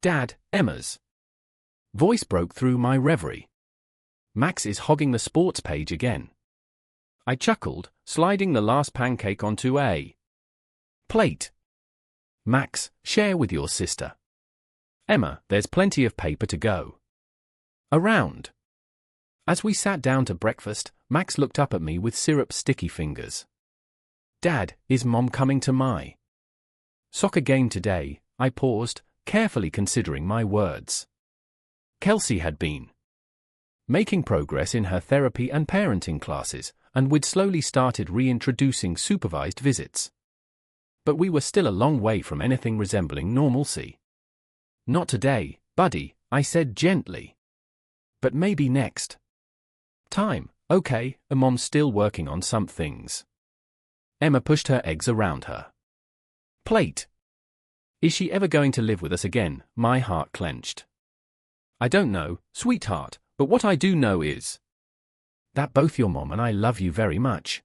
Dad, Emma's voice broke through my reverie. Max is hogging the sports page again. I chuckled, sliding the last pancake onto a plate. Max, share with your sister. Emma, there's plenty of paper to go around. As we sat down to breakfast, Max looked up at me with syrup-sticky fingers. Dad, is Mom coming to my soccer game today? I paused, carefully considering my words. Kelsey had been making progress in her therapy and parenting classes, and we'd slowly started reintroducing supervised visits. But we were still a long way from anything resembling normalcy. Not today, buddy, I said gently. But maybe next time. Okay, Mom's still working on some things. Emma pushed her eggs around her plate. Is she ever going to live with us again? My heart clenched. I don't know, sweetheart, but what I do know is that both your mom and I love you very much.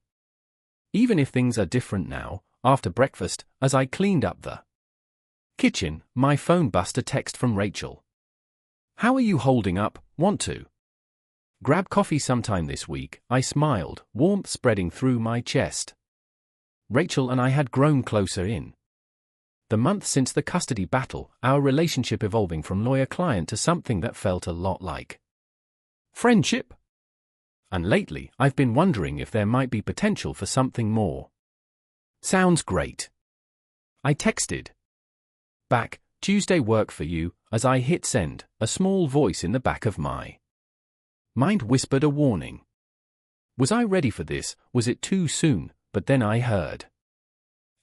Even if things are different now. After breakfast, as I cleaned up the kitchen, my phone buzzed a text from Rachel. How are you holding up? Want to grab coffee sometime this week? I smiled, warmth spreading through my chest. Rachel and I had grown closer in the month since the custody battle, our relationship evolving from lawyer-client to something that felt a lot like friendship. And lately, I've been wondering if there might be potential for something more. Sounds great. I texted back, Tuesday work for you, as I hit send, a small voice in the back of my mind whispered a warning. Was I ready for this? Was it too soon? But then I heard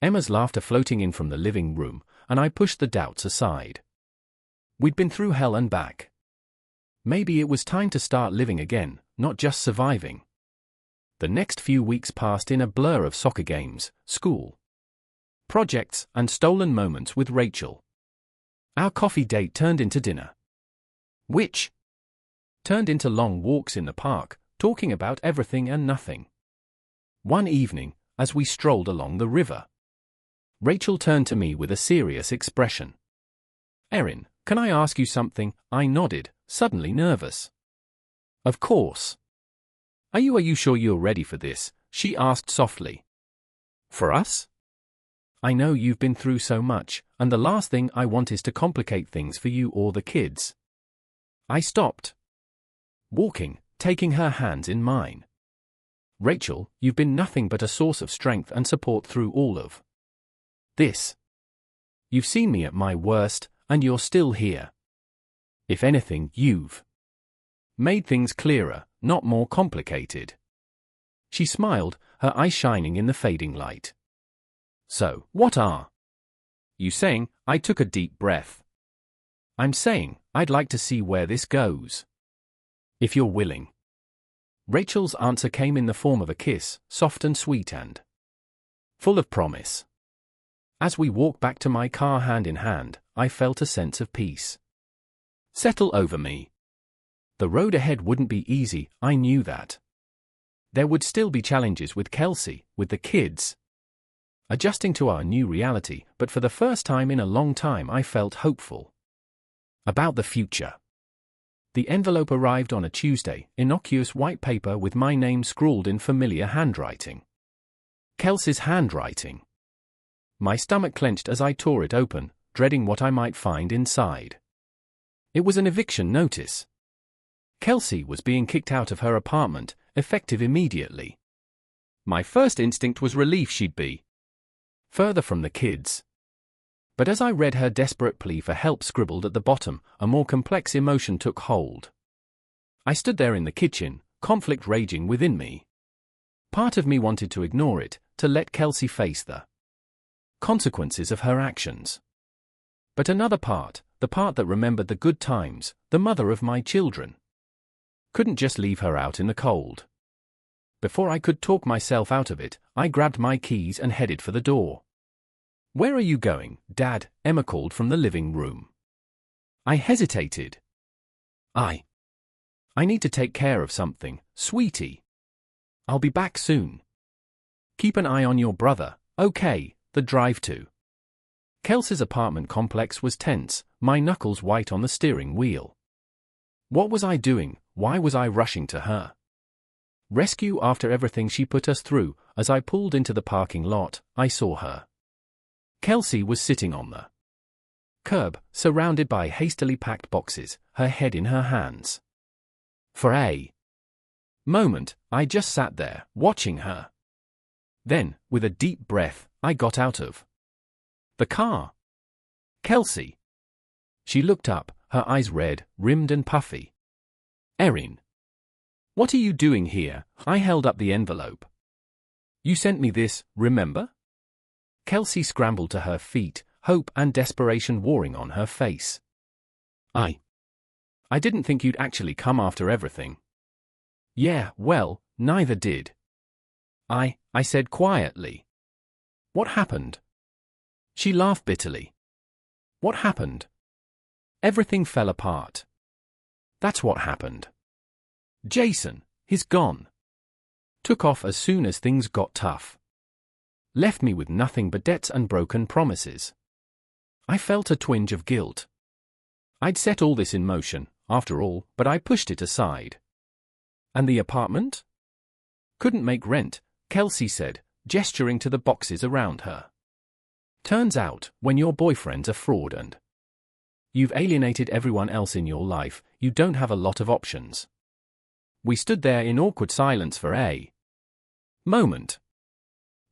Emma's laughter floating in from the living room, and I pushed the doubts aside. We'd been through hell and back. Maybe it was time to start living again, not just surviving. The next few weeks passed in a blur of soccer games, school projects, and stolen moments with Rachel. Our coffee date turned into dinner, which turned into long walks in the park, talking about everything and nothing. One evening, as we strolled along the river, Rachel turned to me with a serious expression. Erin, can I ask you something? I nodded, suddenly nervous. Of course. Are you sure you're ready for this? She asked softly. For us? I know you've been through so much, and the last thing I want is to complicate things for you or the kids. I stopped walking, taking her hands in mine. Rachel, you've been nothing but a source of strength and support through all of this. You've seen me at my worst, and you're still here. If anything, you've made things clearer, not more complicated. She smiled, her eyes shining in the fading light. So, what are you saying? I took a deep breath. I'm saying, I'd like to see where this goes. If you're willing. Rachel's answer came in the form of a kiss, soft and sweet and full of promise. As we walked back to my car hand in hand, I felt a sense of peace settle over me. The road ahead wouldn't be easy, I knew that. There would still be challenges with Kelsey, with the kids, adjusting to our new reality, but for the first time in a long time I felt hopeful about the future. The envelope arrived on a Tuesday, innocuous white paper with my name scrawled in familiar handwriting. Kelsey's handwriting. My stomach clenched as I tore it open, dreading what I might find inside. It was an eviction notice. Kelsey was being kicked out of her apartment, effective immediately. My first instinct was relief she'd be further from the kids. But as I read her desperate plea for help scribbled at the bottom, a more complex emotion took hold. I stood there in the kitchen, conflict raging within me. Part of me wanted to ignore it, to let Kelsey face the consequences of her actions. But another part, the part that remembered the good times, the mother of my children, couldn't just leave her out in the cold. Before I could talk myself out of it, I grabbed my keys and headed for the door. Where are you going, Dad? Emma called from the living room. I hesitated. I need to take care of something, sweetie. I'll be back soon. Keep an eye on your brother, okay? The drive to Kelsey's apartment complex was tense, my knuckles white on the steering wheel. What was I doing? Why was I rushing to her rescue after everything she put us through? As I pulled into the parking lot, I saw her. Kelsey was sitting on the curb, surrounded by hastily packed boxes, her head in her hands. For a moment, I just sat there, watching her. Then, with a deep breath, I got out of the car. Kelsey. She looked up, her eyes red, rimmed and puffy. Erin. What are you doing here? I held up the envelope. You sent me this, remember? Kelsey scrambled to her feet, hope and desperation warring on her face. I didn't think you'd actually come after everything. Yeah, well, neither did I said quietly. What happened? She laughed bitterly. What happened? Everything fell apart. That's what happened. Jason, he's gone. Took off as soon as things got tough. Left me with nothing but debts and broken promises. I felt a twinge of guilt. I'd set all this in motion, after all, but I pushed it aside. And the apartment? Couldn't make rent, Kelsey said, gesturing to the boxes around her. Turns out, when your boyfriend's a fraud and you've alienated everyone else in your life, you don't have a lot of options. We stood there in awkward silence for a moment.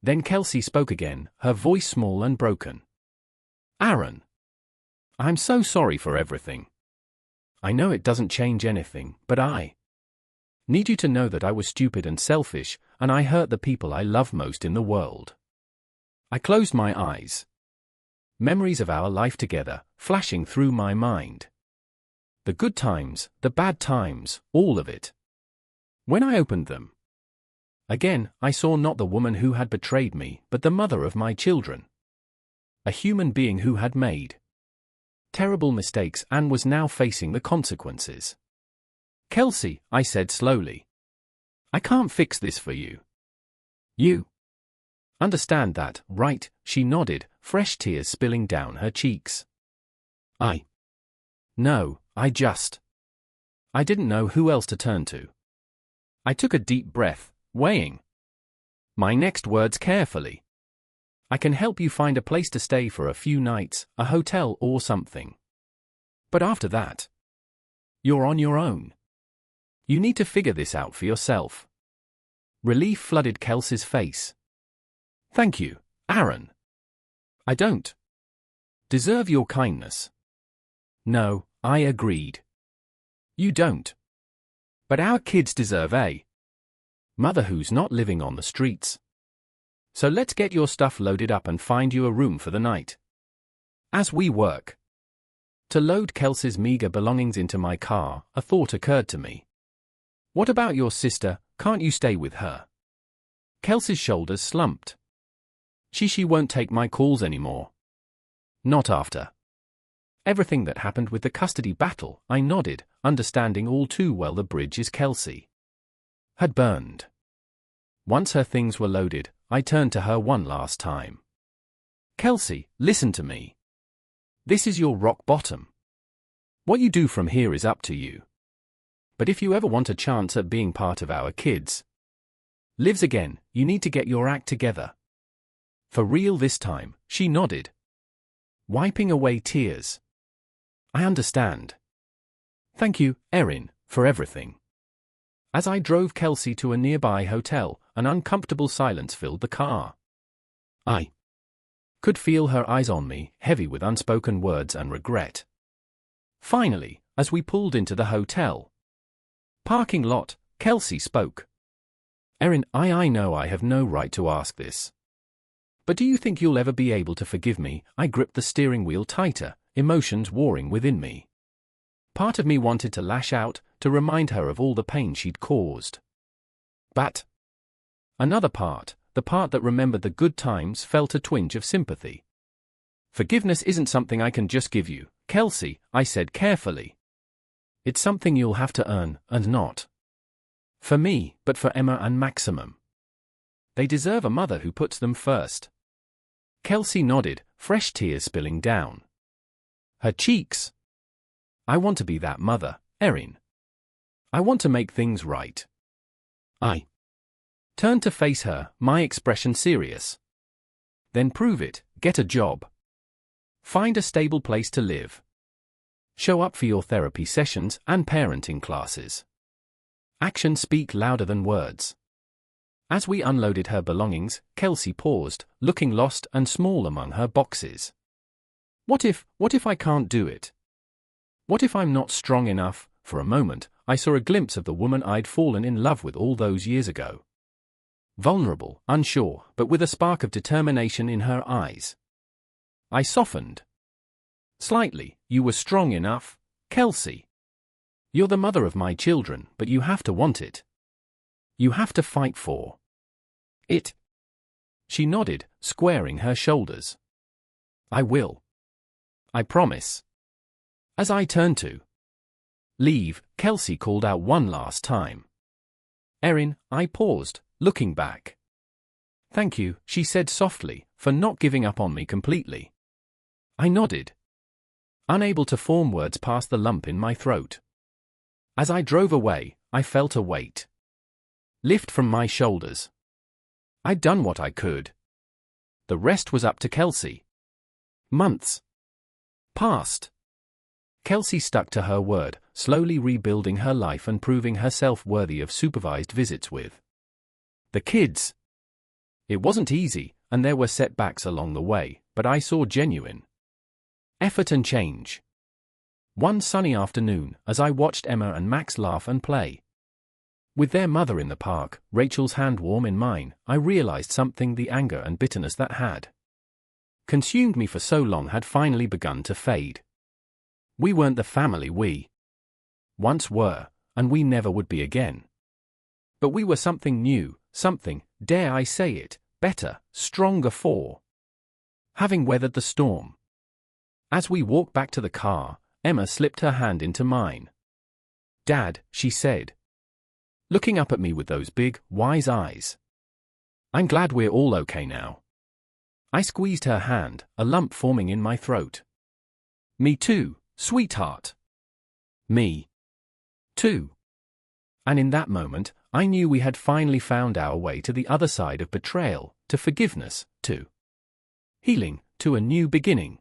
Then Kelsey spoke again, her voice small and broken. Aaron. I'm so sorry for everything. I know it doesn't change anything, but I need you to know that I was stupid and selfish, and I hurt the people I love most in the world. I closed my eyes. Memories of our life together, flashing through my mind. The good times, the bad times, all of it. When I opened them again, I saw not the woman who had betrayed me, but the mother of my children. A human being who had made terrible mistakes and was now facing the consequences. Kelsey, I said slowly. I can't fix this for you. You understand that, right? She nodded, fresh tears spilling down her cheeks. No, I didn't know who else to turn to. I took a deep breath, weighing my next words carefully. I can help you find a place to stay for a few nights, a hotel or something. But after that, you're on your own. You need to figure this out for yourself. Relief flooded Kelsey's face. Thank you, Aaron. I don't deserve your kindness. No, I agreed. You don't. But our kids deserve a mother who's not living on the streets. So let's get your stuff loaded up and find you a room for the night. As we work to load Kelsey's meager belongings into my car, a thought occurred to me. What about your sister? Can't you stay with her? Kelsey's shoulders slumped. She won't take my calls anymore. Not after everything that happened with the custody battle. I nodded, understanding all too well the bridges Kelsey had burned. Once her things were loaded, I turned to her one last time. Kelsey, listen to me. This is your rock bottom. What you do from here is up to you. But if you ever want a chance at being part of our kids' lives again, you need to get your act together. For real this time, she nodded, wiping away tears. I understand. Thank you, Erin, for everything. As I drove Kelsey to a nearby hotel, an uncomfortable silence filled the car. I could feel her eyes on me, heavy with unspoken words and regret. Finally, as we pulled into the hotel parking lot, Kelsey spoke. Erin, I know I have no right to ask this. But do you think you'll ever be able to forgive me? I gripped the steering wheel tighter, emotions warring within me. Part of me wanted to lash out, to remind her of all the pain she'd caused. But another part, the part that remembered the good times, felt a twinge of sympathy. Forgiveness isn't something I can just give you, Kelsey, I said carefully. It's something you'll have to earn, and not for me, but for Emma and Maximum. They deserve a mother who puts them first. Kelsey nodded, fresh tears spilling down her cheeks. I want to be that mother, Erin. I want to make things right. I turned to face her, my expression serious. Then prove it, get a job. Find a stable place to live. Show up for your therapy sessions and parenting classes. Actions speak louder than words. As we unloaded her belongings, Kelsey paused, looking lost and small among her boxes. What if I can't do it? What if I'm not strong enough? For a moment, I saw a glimpse of the woman I'd fallen in love with all those years ago. Vulnerable, unsure, but with a spark of determination in her eyes. I softened slightly. You were strong enough, Kelsey. You're the mother of my children, but you have to want it. You have to fight for it. She nodded, squaring her shoulders. I will. I promise. As I turned to leave, Kelsey called out one last time. Erin, I paused, looking back. Thank you, she said softly, for not giving up on me completely. I nodded, unable to form words past the lump in my throat. As I drove away, I felt a weight lift from my shoulders. I'd done what I could. The rest was up to Kelsey. Months passed. Kelsey stuck to her word, slowly rebuilding her life and proving herself worthy of supervised visits with the kids. It wasn't easy, and there were setbacks along the way, but I saw genuine effort and change. One sunny afternoon, as I watched Emma and Max laugh and play with their mother in the park, Rachel's hand warm in mine, I realized something: the anger and bitterness that had consumed me for so long had finally begun to fade. We weren't the family we once were, and we never would be again. But we were something new, something, dare I say it, better, stronger for having weathered the storm. As we walked back to the car, Emma slipped her hand into mine. Dad, she said, looking up at me with those big, wise eyes. I'm glad we're all okay now. I squeezed her hand, a lump forming in my throat. Me too, sweetheart. Me too. And in that moment, I knew we had finally found our way to the other side of betrayal, to forgiveness, to healing, to a new beginning.